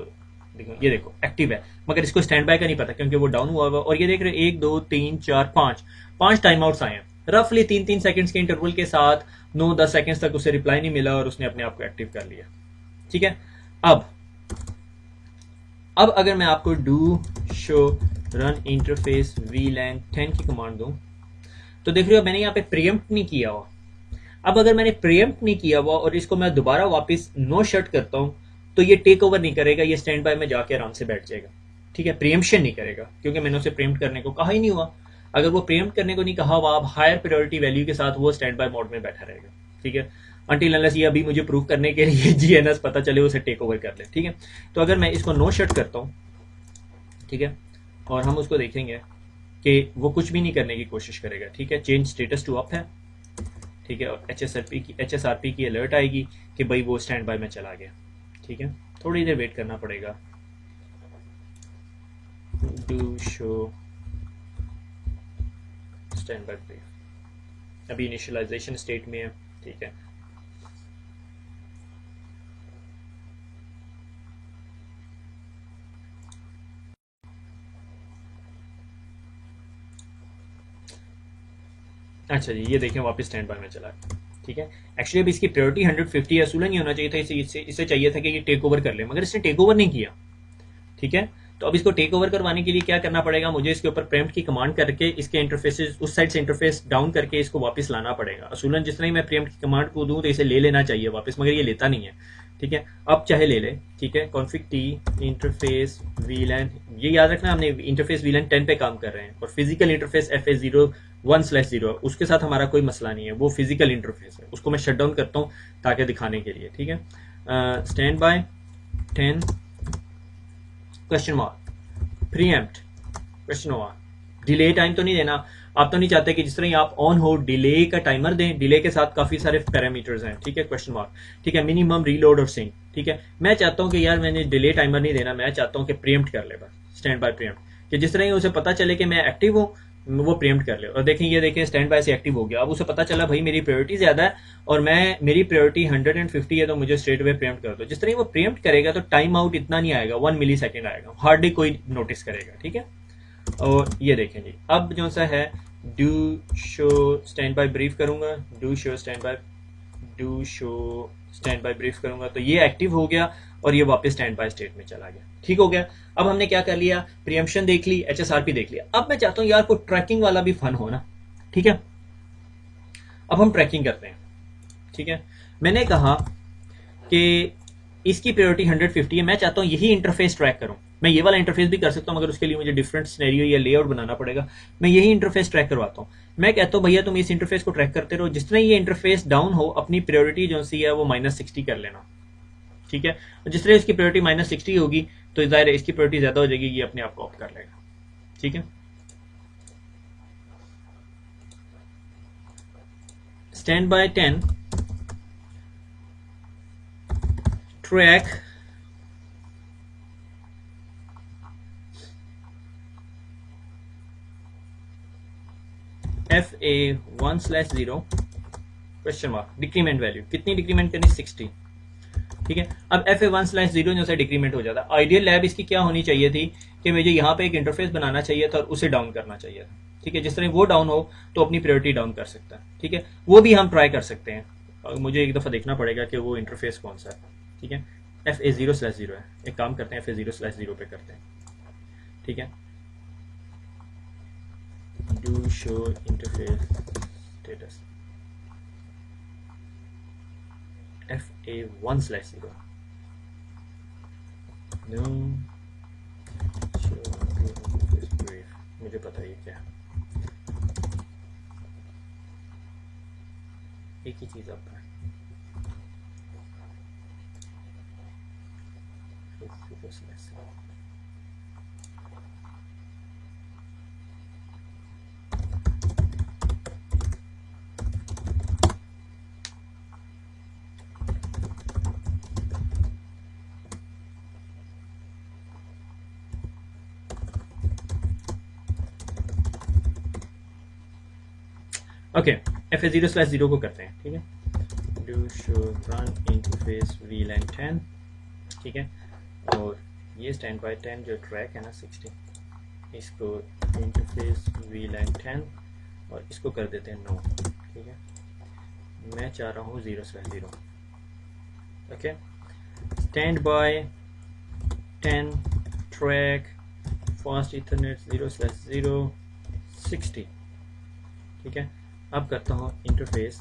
देखो, ये देखो एक्टिव है, मगर इसको स्टैंड बाय का नहीं पता क्योंकि वो डाउन हुआ हुआ। और ये देख रहे 1 2 3 4 5 टाइम आउट्स आए हैं रफली 3-3 सेकंड्स के इंटरवल के साथ। 9-10 सेकंड्स तक उसे रिप्लाई नहीं मिला और उसने अपने आप को एक्टिव कर लिया, ठीक है। अब अगर मैं आपको do show run interface VLAN 10 की कमांड दूं तो देख रहे हो मैंने यहाँ पे प्रीएम्प्ट नहीं किया हुआ। अब अगर मैंने प्रीएम्प्ट नहीं किया हुआ और इसको मैं दोबारा वापस नो शट करता हूं तो ये टेक ओवर नहीं करेगा, ये स्टैंड बाय में जाके आराम से बैठ जाएगा, ठीक है। प्रीएम्प्शन नहीं करेगा क्योंकि मैंने उसे प्रीएम्प्ट करने को कहा ही नहीं हुआ। अगर वो प्रीएम्प्ट करने को नहीं कहा हुआ, आप हायर प्रायोरिटी वैल्यू के साथ वो स्टैंड बाय मोड में बैठा रहेगा, ठीक है, अंटिल अनलेस ये अभी मुझे प्रूव करने के लिए GNS पता चले उसे टेक ओवर कर ले, ठीक है। तो अगर मैं इसको नो शट करता हूं, ठीक है, और हम उसको देखेंगे कि वो कुछ भी नहीं करने की कोशिश करेगा, ठीक है। चेंज स्टेटस टू अप है, ठीक है, और HSRP की अलर्ट आएगी कि भाई वो स्टैंड बाय में चला गया, ठीक है। थोड़ी देर वेट करना पड़ेगा। Do show standby brief अभी इनिशियलाइजेशन स्टेट में है, ठीक है। अच्छा जी, ये देखें वापस स्टैंड बाय में चला, ठीक है। एक्चुअली अब इसकी प्रायोरिटी 150 है, असूलन नहीं होना चाहिए था, इसे चाहिए था कि ये टेक ओवर कर ले, मगर इसने टेक ओवर नहीं किया, ठीक है। तो अब इसको टेक ओवर करवाने के लिए क्या करना पड़ेगा, मुझे इसके ऊपर प्रीएम्प्ट की कमांड करके इसके इंटरफेसेस उस साइड से इंटरफेस डाउन करके इसको वापस लाना पड़ेगा। असूलन जिस तरह ही मैं प्रीएम्प्ट की कमांड को दूं तो इसे ले लेना चाहिए वापस, मगर ये लेता नहीं है, ठीक है। अब चाहे ले ले, ठीक है। कॉन्फिग टी इंटरफेस VLAN, ये याद रखना हमने इंटरफेस VLAN 10 पे काम कर रहे हैं और फिजिकल इंटरफेस FA01/0 उसके साथ हमारा कोई मसला नहीं है, वो फिजिकल इंटरफेस है, उसको मैं शट डाउन करता हूँ ताकि दिखाने के लिए, ठीक है। Stand by 10 question mark pre-empt question mark. Delay time तो नहीं देना, आप तो नहीं चाहते कि जिस तरह आप ऑन हो डिले का टाइमर दें, डिले के साथ काफी सारे पैरामीटर्स हैं, ठीक है, क्वेश्चन मार्क, ठीक है। मिनिमम रीलोड और सिंक, ठीक है। मैं चाहता हूं कि यार मैंने डिले टाइमर नहीं देना, मैं चाहता हूं कि प्रीएम्प्ट कर ले बस, स्टैंड बाय प्रीएम्प्ट, कि जिस तरह ही उसे पता चले कि मैं एक्टिव हूं वो प्रीएम्प्ट कर ले। और देखें ये देखें स्टैंड बाय से एक्टिव हो गया। अब उसे पता चला भाई मेरी प्रायोरिटी ज्यादा है और मेरी प्रायोरिटी 150 है तो मुझे स्ट्रेट अवे प्रीएम्प्ट कर दो। जिस तरह वो प्रीएम्प्ट करेगा तो टाइम आउट इतना नहीं आएगा, 1 मिली सेकेंड आएगा, हार्डली कोई नोटिस करेगा, ठीक है। और ये देखें जी, अब जो सा है do show standby brief करूंगा, do show standby brief करूंगा तो ये एक्टिव हो गया और ये वापस स्टैंड बाय स्टेट में चला गया, ठीक हो गया। अब हमने क्या कर लिया, प्रीएम्प्शन देख ली, HSRP देख लिया। अब मैं चाहता हूं यार कोई ट्रैकिंग वाला भी फन हो ना, ठीक है। अब हम ट्रैकिंग करते हैं, ठीक है। मैंने कहा कि इसकी प्रायोरिटी 150 है, मैं चाहता हूं यही इंटरफेस ट्रैक करूं। मैं ये वाला इंटरफेस भी कर सकता हूं मगर उसके लिए मुझे डिफरेंट सिनेरियो या लेआउट बनाना पड़ेगा। मैं यही इंटरफेस ट्रैक करवाता हूं। मैं कहता हूं भैया तुम इस इंटरफेस को ट्रैक करते रहो, जिस तरह ये इंटरफेस डाउन हो अपनी प्रायोरिटी जो सी है वो -60 कर लेना, ठीक है। जिस तरह इसकी प्रायोरिटी -60 होगी तो जाहिर है इसकी प्रायोरिटी ज्यादा हो जाएगी, ये अपने आप को ऑफ कर लेगा, ठीक है। Stand by 10 track FA1/0 question mark decrement value कितनी डिक्रीमेंट करनी, 60, ठीक है। अब FA1/0 जो सा डिक्रीमेंट हो जाता है। आइडियल लैब इसकी क्या होनी चाहिए थी कि मुझे यहाँ पे एक इंटरफेस बनाना चाहिए था और उसे डाउन करना चाहिए था, ठीक है, जिस तरह वो डाउन हो तो अपनी प्रायोरिटी डाउन कर सकता है। ठीक है, वो भी हम ट्राई कर सकते हैं। मुझे एक दफ़ा देखना पड़ेगा कि वो इंटरफेस कौन सा है। ठीक है, FA0/0 है। एक काम करते हैं, FA0/0 पे करते हैं। ठीक है, do show interface status FA1/0 no show interface brief. मुझे पता है ये क्या है, एक ही चीज़ आपका है। ओके, FA0/0 को करते हैं। ठीक है, do show run interface VLAN 10। ठीक है, और ये स्टैंड बाय 10 जो ट्रैक है ना 60, इसको इंटरफेस VLAN 10 और इसको कर देते हैं नो। ठीक है, मैं चाह रहा हूँ 0/0। Okay, stand by 10 track fast Ethernet 0/0 60। ठीक है, अब करता हूँ इंटरफेस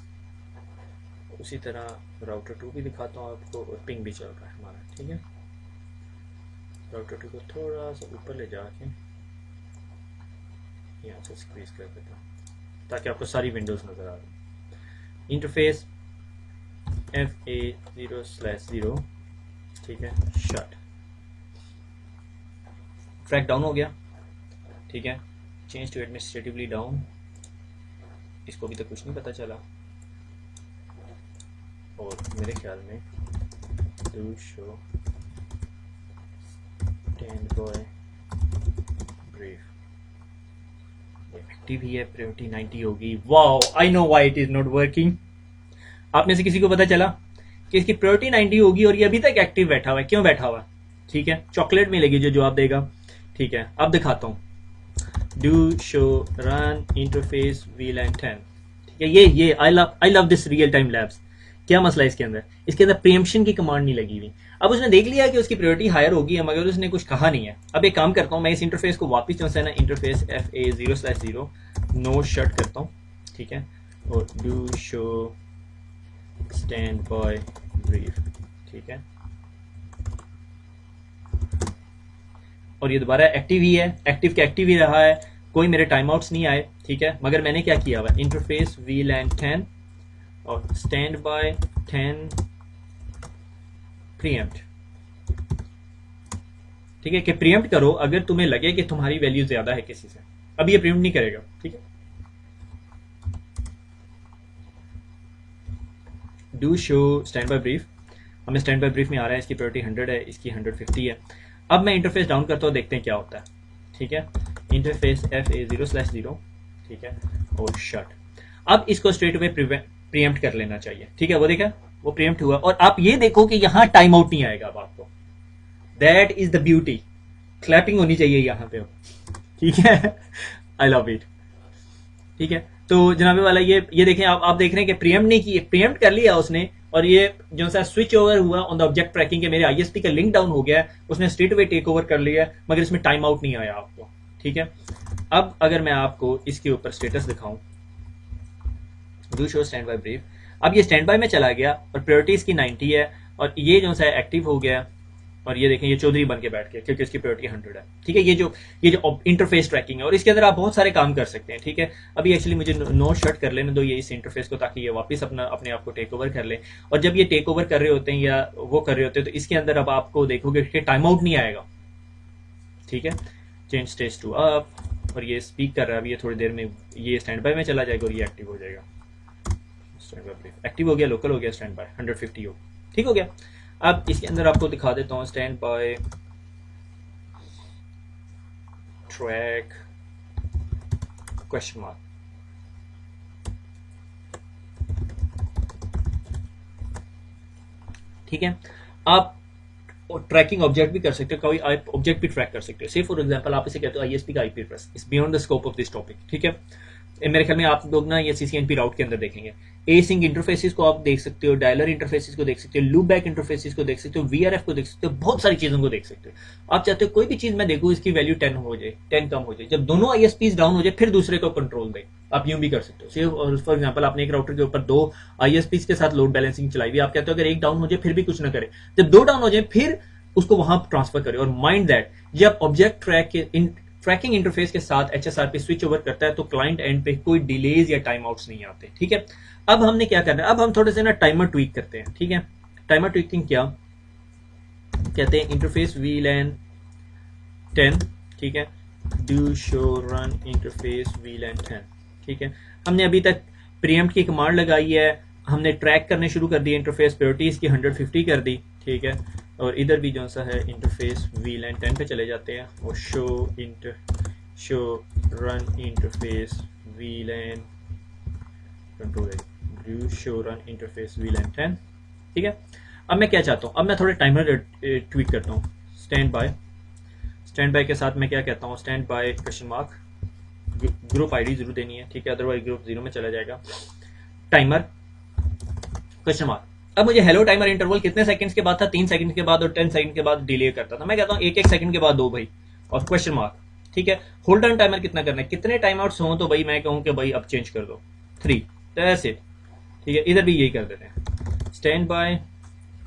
उसी तरह राउटर 2 भी दिखाता हूँ आपको, और पिंग भी चल रहा है हमारा। ठीक है, राउटर 2 को थोड़ा सा ऊपर ले जाके यहाँ से स्क्वीज कर देता हूँ ताकि आपको सारी विंडोज नज़र आ रही। Interface FA0/0। ठीक है, शट, ट्रैक डाउन हो गया। ठीक है, चेंज टू एडमिनिस्ट्रेटिवली डाउन, इसको भी तो कुछ नहीं पता चला। और मेरे ख्याल में do show standby brief active ही है, प्रायोरिटी 90 होगी। Wow, I know why it is not working. आप में से किसी को पता चला कि इसकी प्रायोरिटी 90 होगी और ये अभी तक एक्टिव बैठा हुआ है? क्यों बैठा हुआ है? ठीक है, चॉकलेट मिलेगी जो जवाब देगा। ठीक है, अब दिखाता हूँ, do show run interface VLAN 10। ठीक है, ये I love this real time labs. क्या मसला है इसके अंदर? इसके अंदर प्रीएम्पशन की कमांड नहीं लगी हुई। अब उसने देख लिया कि उसकी प्रायोरिटी हायर होगी मगर उसने कुछ कहा नहीं है। अब एक काम करता हूँ, मैं इस इंटरफेस को वापस जो है ना इंटरफेस FA0/0 नो शट करता हूँ। ठीक है, और do show standby brief. ठीक है, और ये दोबारा एक्टिव ही है, एक्टिव के एक्टिव ही रहा है, कोई मेरे टाइम आउट्स नहीं आए। ठीक है, मगर मैंने क्या किया हुआ, इंटरफेस VLAN 10 और स्टैंड बाय 10 प्रीएम्प्ट। ठीक है, कि प्रीएम्प्ट करो अगर तुम्हें लगे कि तुम्हारी वैल्यू ज्यादा है किसी से। अब ये प्रीएम्प्ट नहीं करेगा। ठीक है, do show standby brief. हमें स्टैंड बाय ब्रीफ में आ रहा है इसकी प्रायोरिटी 100 है, इसकी 150 है। अब मैं इंटरफेस डाउन करता हूँ, देखते हैं क्या होता है। ठीक है, इंटरफेस FA0/0। ठीक है, और शट। अब इसको स्ट्रेट अवे प्रीएम्प्ट कर लेना चाहिए। ठीक है, वो देखा, वो प्रीएम्प्ट हुआ। और आप ये देखो कि यहां टाइम आउट नहीं आएगा अब आपको। That is the beauty. Clapping होनी चाहिए यहां पे। ठीक है, आई लव इट। ठीक है, तो जनाबे वाला ये देखें, आप देख रहे हैं कि प्रीएम्प्ट नहीं किए, प्रीएम्प्ट कर लिया उसने। और ये जो सा स्विच ओवर हुआ ऑन द ऑब्जेक्ट ट्रैकिंग के, मेरे ISP का लिंक डाउन हो गया है, उसने स्ट्रेट अवे टेक ओवर कर लिया है, मगर इसमें टाइम आउट नहीं आया आपको। ठीक है, अब अगर मैं आपको इसके ऊपर स्टेटस दिखाऊं, do show standby brief. अब ये स्टैंड बाय में चला गया और प्रायोरिटी इसकी 90 है, और ये जो सा एक्टिव हो गया। और ये देखें, ये चौधरी बन के बैठ गया क्योंकि इसकी प्रायोरिटी 100 है। ठीक है, ये जो इंटरफेस ट्रैकिंग है, और इसके अंदर आप बहुत सारे काम कर सकते हैं। ठीक है, अभी एक्चुअली मुझे नो शट कर लेने दो ये इस इंटरफेस को, ताकि ये वापस अपने आप को टेक ओवर कर ले। और जब ये टेक ओवर कर रहे होते हैं या वो कर रहे होते हैं, तो इसके अंदर अब आपको देखोगे कि टाइम आउट नहीं आएगा। ठीक है, चेंज स्टेज टू अप, और ये स्पीक कर रहा है। अभी ये थोड़ी देर में ये स्टैंड बाय में चला जाएगा और ये एक्टिव हो जाएगा। एक्टिव हो गया, लोकल हो गया, स्टैंड बाय 150 हो। ठीक हो गया। अब इसके अंदर आपको दिखा देता हूँ, stand by track question mark. ठीक है, अब ट्रैकिंग ऑब्जेक्ट भी कर सकते हो, कोई आप ऑब्जेक्ट भी ट्रैक कर सकते हो। से फॉर एग्जांपल आप इसे कहते हो आईएसपी का IP address, it's beyond the scope of this topic, ठीक है। मेरे ख्याल में आप लोग ना ये सीसीएनपी राउट के अंदर देखेंगे। ए सिंक इंटरफेसिस को आप देख सकते हो, डायलर इंटरफेसिस को देख सकते हो, लूप बैक इंटरफेसिस को देख सकते हो, वीआरएफ को देख सकते हो, बहुत सारी चीजों को देख सकते हो। आप चाहते हो कोई भी चीज मैं देखूं इसकी वैल्यू 10 हो जाए, 10 कम हो जाए, जब दोनों आईएसपी डाउन हो जाए फिर दूसरे को कंट्रोल दे। आप यूं भी कर सकते हो। फॉर एग्जाम्पल आपने एक राउटर के ऊपर 2 आईएसपी के साथ लोड बैलेंसिंग चलाई हुई, आप कहते हो अगर एक डाउन हो जाए फिर भी कुछ ना करे, जब 2 डाउन हो जाए फिर उसको वहां ट्रांसफर करे। और माइंड दैट जब ऑब्जेक्ट ट्रैकिंग इंटरफेस के साथ एचएसआरपी स्विच ओवर करता है तो क्लाइंट एंड पे कोई डिलेज या टाइम आउट्स नहीं आते, ठीक है। अब हमने क्या करना है, अब हम थोड़े से ना टाइमर ट्वीक करते हैं, ठीक है। टाइमर ट्वीकिंग क्या कहते हैं, इंटरफेस वीलैन 10, ठीक है, डू शो रन इंटरफेस वीलैन 10, ठीक है। हमने अभी तक प्रीएम्प्ट की कमांड लगाई है, हमने ट्रैक करने शुरू कर दिए, इंटरफेस प्रायोरिटीज की 150 कर दी, ठीक है। और इधर भी जो सा है इंटरफेस वीलैन 10 पे चले जाते हैं और show run interface वीलैन control show run interface वीलैन 10, ठीक है। अब मैं क्या चाहता हूँ, अब मैं थोड़े टाइमर ट्वीक करता हूँ। स्टैंड बाय के साथ मैं क्या कहता हूँ, stand by question mark, group ID जरूर देनी है, ठीक है, अदरवाइज ग्रुप 0 में चला जाएगा। Timer question mark. अब मुझे हेलो टाइमर इंटरवल कितने सेकंड्स के बाद था, 3 सेकंड के बाद और 10 सेकंड के बाद डिले करता था। मैं कहता हूँ 1-1 सेकंड के बाद दो भाई, और क्वेश्चन मार्क, ठीक है। होल्ड ऑन टाइमर कितना करना है, कितने टाइम आउट्स हो तो भाई मैं कहूँ कि भाई अब चेंज कर दो 3, ऐसे, ठीक है। इधर भी यही कर देते हैं, स्टैंड बाय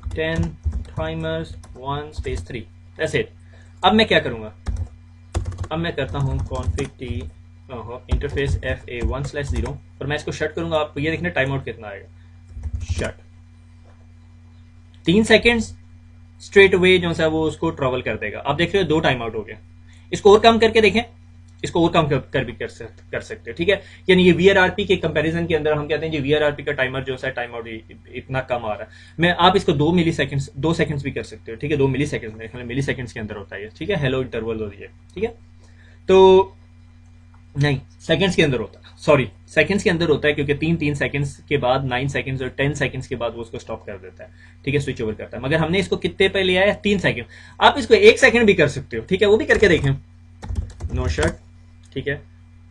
10 टाइमर्स 1 स्पेस 3, ऐसे। अब मैं क्या करूंगा, अब मैं करता हूँ कॉन्फिग टी इंटरफेस FA1/0 और मैं इसको शट करूंगा। आप ये देखना टाइम आउट कितना आएगा, शट 3 सेकेंड्स स्ट्रेट अवे जो सा वो उसको ट्रैवल कर देगा। आप देख रहे हो 2 टाइम आउट हो गए। इसको और कम करके देखें, इसको और कम कर भी कर सकते हो, ठीक है। यानी ये वीआरआरपी के कंपैरिजन के अंदर हम कहते हैं जी वीआरआरपी का टाइमर जो है टाइम आउट इतना कम आ रहा है। मैं आप इसको 2 मिली सेकंड्स 2 सेकंड्स भी कर सकते हो, ठीक है। 2 मिली सेकंड्स मेरे ख्याल में मिली सेकंड्स के अंदर होता है, ठीक है। हेलो इंटरवल हो रही है, ठीक है। तो नहीं, सेकंड्स के अंदर होता है, सॉरी सेकंड्स के अंदर होता है, क्योंकि 3 सेकंड्स के बाद 9 सेकंड्स और 10 सेकंड्स के बाद वो उसको स्टॉप कर देता है, ठीक है, स्विच ओवर करता है। मगर हमने इसको कितने पे लिया है, 3 सेकंड। आप इसको 1 सेकंड भी कर सकते हो, ठीक है, वो भी करके देखें। नो शट, ठीक है।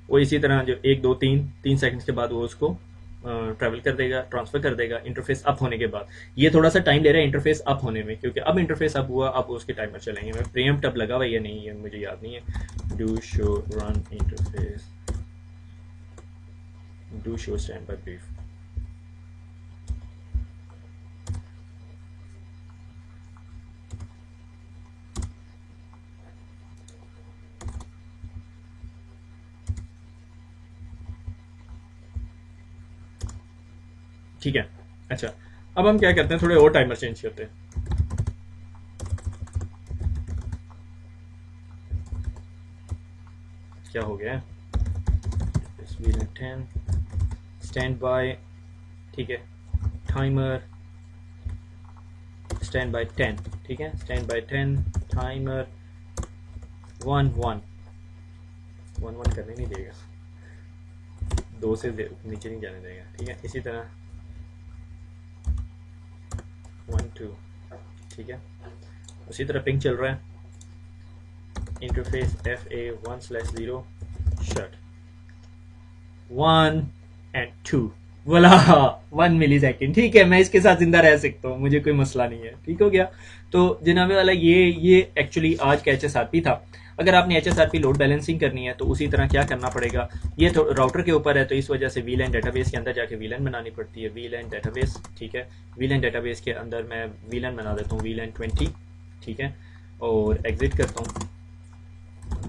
वो इसी तरह जो 1 2 3 सेकंड्स के बाद वो उसको ट्रैवल कर देगा, ट्रांसफर कर देगा इंटरफेस अप होने के बाद। ये थोड़ा सा टाइम ले रहा है इंटरफेस अप होने में, क्योंकि अब इंटरफेस अप हुआ, अब उसके टाइमर चलेंगे। मैं प्रीएम्प्ट अब लगा हुआ या नहीं है मुझे याद नहीं है। Do show run interface, do show standby brief, ठीक है। अच्छा, अब हम क्या करते हैं, थोड़े और टाइमर चेंज करते हैं। क्या हो गया, 10 स्टैंड बाय, ठीक है, टाइमर स्टैंड बाय 10, ठीक है, स्टैंड बाय 10 टाइमर 1 करने नहीं देगा, 2 से नीचे नहीं जाने देगा, ठीक है। इसी तरह 1 2, ठीक है। उसी तरह पिंग चल रहा है, इंटरफेस FA1/0 शट 1 and 2, बोला 1 मिली सेकेंड, ठीक है। मैं इसके साथ जिंदा रह सकता हूँ, मुझे कोई मसला नहीं है, ठीक हो गया। तो जनाबे वाला ये एक्चुअली आज का HSRP था। अगर आपने HSRP लोड बैलेंसिंग करनी है तो उसी तरह क्या करना पड़ेगा, ये तो राउटर के ऊपर है, तो इस वजह से वीलैन डेटाबेस के अंदर जाके वीलैन बनानी पड़ती है, वीलैन डेटाबेस, ठीक है। वीलैन डेटाबेस के अंदर मैं वीलैन बना देता हूँ वीलैन 20, ठीक है, और एग्जिट करता हूँ,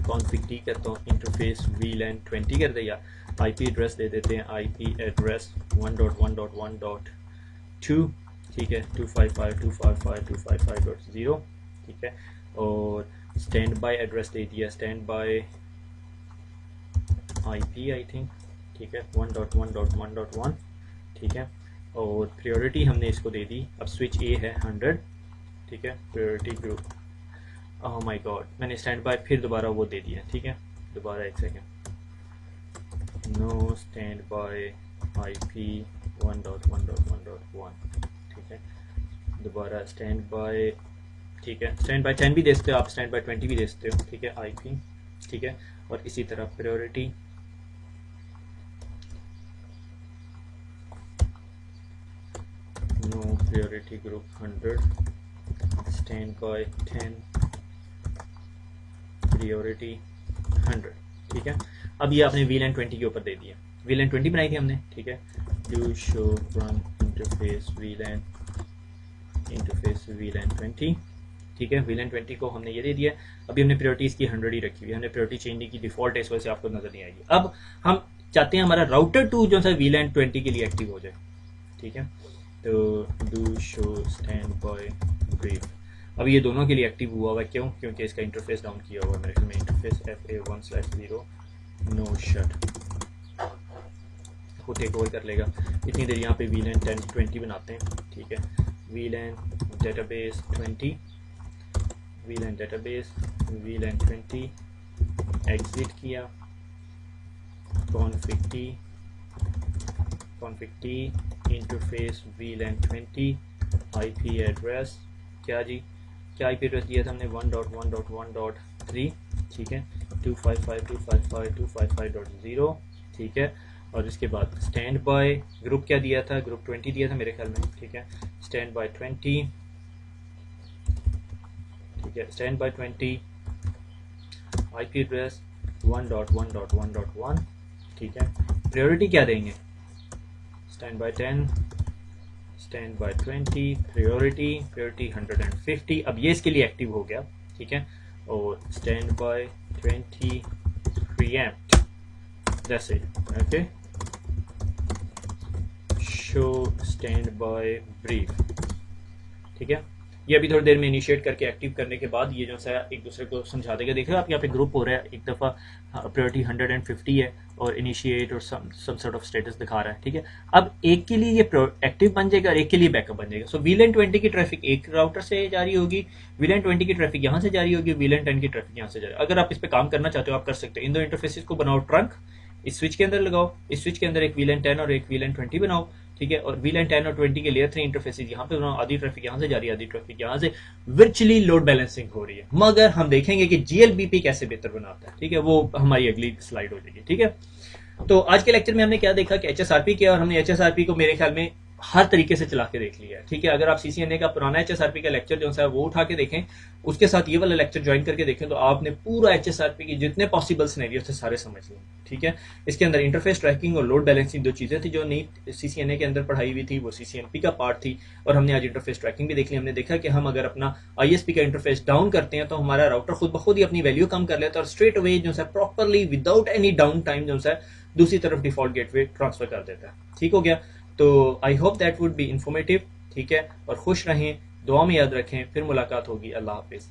कॉन्फिग टी करता हूँ, इंटरफेस वीलैन 20 कर दिया, आईपी एड्रेस दे देते हैं, आईपी एड्रेस 1.1.1.2, ठीक है, 255.255.255.0, ठीक है। और स्टैंड बाय एड्रेस दे दिया, stand by IP I think, ठीक है, 1.1.1.1, ठीक है। और प्रायोरिटी हमने इसको दे दी, अब स्विच ए है 100, ठीक है, priority group, oh my God, मैंने स्टैंड बाय फिर दोबारा वो दे दिया, ठीक है, दोबारा 1 second, know stand by IP 1.1.1.1, ठीक है, दोबारा स्टैंड बाय ठीक है। स्टैंड बाय 10 भी दे सकते हो आप, स्टैंड बाय 20 भी दे सकते हो, ठीक है, IP, ठीक है। और इसी तरह priority, no priority group 100, standby 10, priority 100, ठीक है। अब ये आपने VLAN 20 के ऊपर दे दिया, VLAN 20 बनाई थी हमने, ठीक है। Do show run interface VLAN 20, ठीक है। VLAN 20 को हमने ये दे दिया। अभी हमने प्रायोरिटीज़ की 100 ही रखी हुई है, हमने प्रायोरिटी चेंज नहीं की, डिफॉल्ट है, इस वजह से आपको नजर नहीं आएगी। अब हम चाहते हैं हमारा राउटर 2 जो सा VLAN 20 के लिए एक्टिव हो जाए, ठीक है। तो do show standby brief, अब ये दोनों के लिए एक्टिव हुआ हुआ है, क्यों? क्योंकि इसका इंटरफेस डाउन किया हुआ है मेरे ख्याल में, इंटरफेस FA1/0 नो शट, खुद टेक ओवर कर लेगा। इतनी देर यहाँ पे VLAN 20 बनाते हैं, ठीक है। VLAN database 20, VLAN database VLAN 20, exit किया, config t interface VLAN 20, IP address क्या जी, क्या IP एड्रेस दिया था हमने? 1.1.1.3, ठीक है। 255.255.255.0, ठीक है। और इसके बाद स्टैंड बाय ग्रुप क्या दिया था? ग्रुप 20 दिया था मेरे ख्याल में, ठीक है। स्टैंड बाय 20, ठीक है। स्टैंड बाय 20, IP एड्रेस 1.1.1.1, ठीक है। प्रायोरिटी क्या देंगे? Stand by 10, stand by 20, priority 150। अब ये इसके लिए एक्टिव हो गया, ठीक है। और stand by 20 preempt, that's it, okay. Show standby brief, ठीक है। ये अभी थोड़ी देर में इनिशिएट करके एक्टिव करने के बाद ये जो सा एक दूसरे को समझा देगा। देखिए आप यहाँ पे ग्रुप हो रहा है, एक दफ़ा प्रायोरिटी 150 है और इनिशिएट और सम सॉर्ट ऑफ स्टेटस दिखा रहा है, ठीक है। अब एक के लिए ये एक्टिव बन जाएगा और एक के लिए बैकअप बन जाएगा। सो VLAN 20 की ट्रैफिक एक राउटर से जारी होगी, VLAN 20 की ट्रैफिक यहाँ से जारी होगी, VLAN 10 की ट्रैफिक यहाँ से जारी। अगर आप इस पर काम करना चाहते हो आप कर सकते हो। इन दो इंटरफेसेस को बनाओ ट्रंक, इस स्विच के अंदर लगाओ, इस स्विच के अंदर एक VLAN 10 और एक VLAN 20 बनाओ, ठीक है। और VLAN 10 और 20 के लेयर 3 इंटरफेसेस यहाँ पे बनाओ, आधी ट्रैफिक यहाँ से जा रही है, आधी ट्रैफिक यहाँ से, वर्चुअली लोड बैलेंसिंग हो रही है। मगर हम देखेंगे कि GLBP कैसे बेहतर बनाता है, ठीक है। वो हमारी अगली स्लाइड हो जाएगी, ठीक है। तो आज के लेक्चर में हमने क्या देखा कि HSRP किया, और हमने HSRP को मेरे ख्याल में हर तरीके से चला के देख लिया है, ठीक है। अगर आप CCNA का पुराना HSRP का लेक्चर जो है वो उठा के देखें, उसके साथ ये वाला लेक्चर ज्वाइन करके देखें, तो आपने पूरा HSRP की जितने पॉसिबल सिनेरियो थे सारे समझ लिए, ठीक है। इसके अंदर इंटरफेस ट्रैकिंग और लोड बैलेंसिंग दो चीजें थी जो नहीं CCNA के अंदर पढ़ाई हुई थी, वो CCNP का पार्ट थी। और हमने आज इंटरफेस ट्रैकिंग भी देख ली। हमने देखा कि हम अगर अपना ISP का इंटरफेस डाउन करते हैं तो हमारा राउटर खुद ब खुद ही अपनी वैल्यू कम कर लेता है और स्ट्रेट अवे जो है properly without any down time जो है दूसरी तरफ डिफॉल्ट गेटवे ट्रांसफर कर देता है, ठीक हो गया। तो I hope that would be informative, ठीक है। और खुश रहें, दुआ में याद रखें, फिर मुलाकात होगी। अल्लाह हाफिज।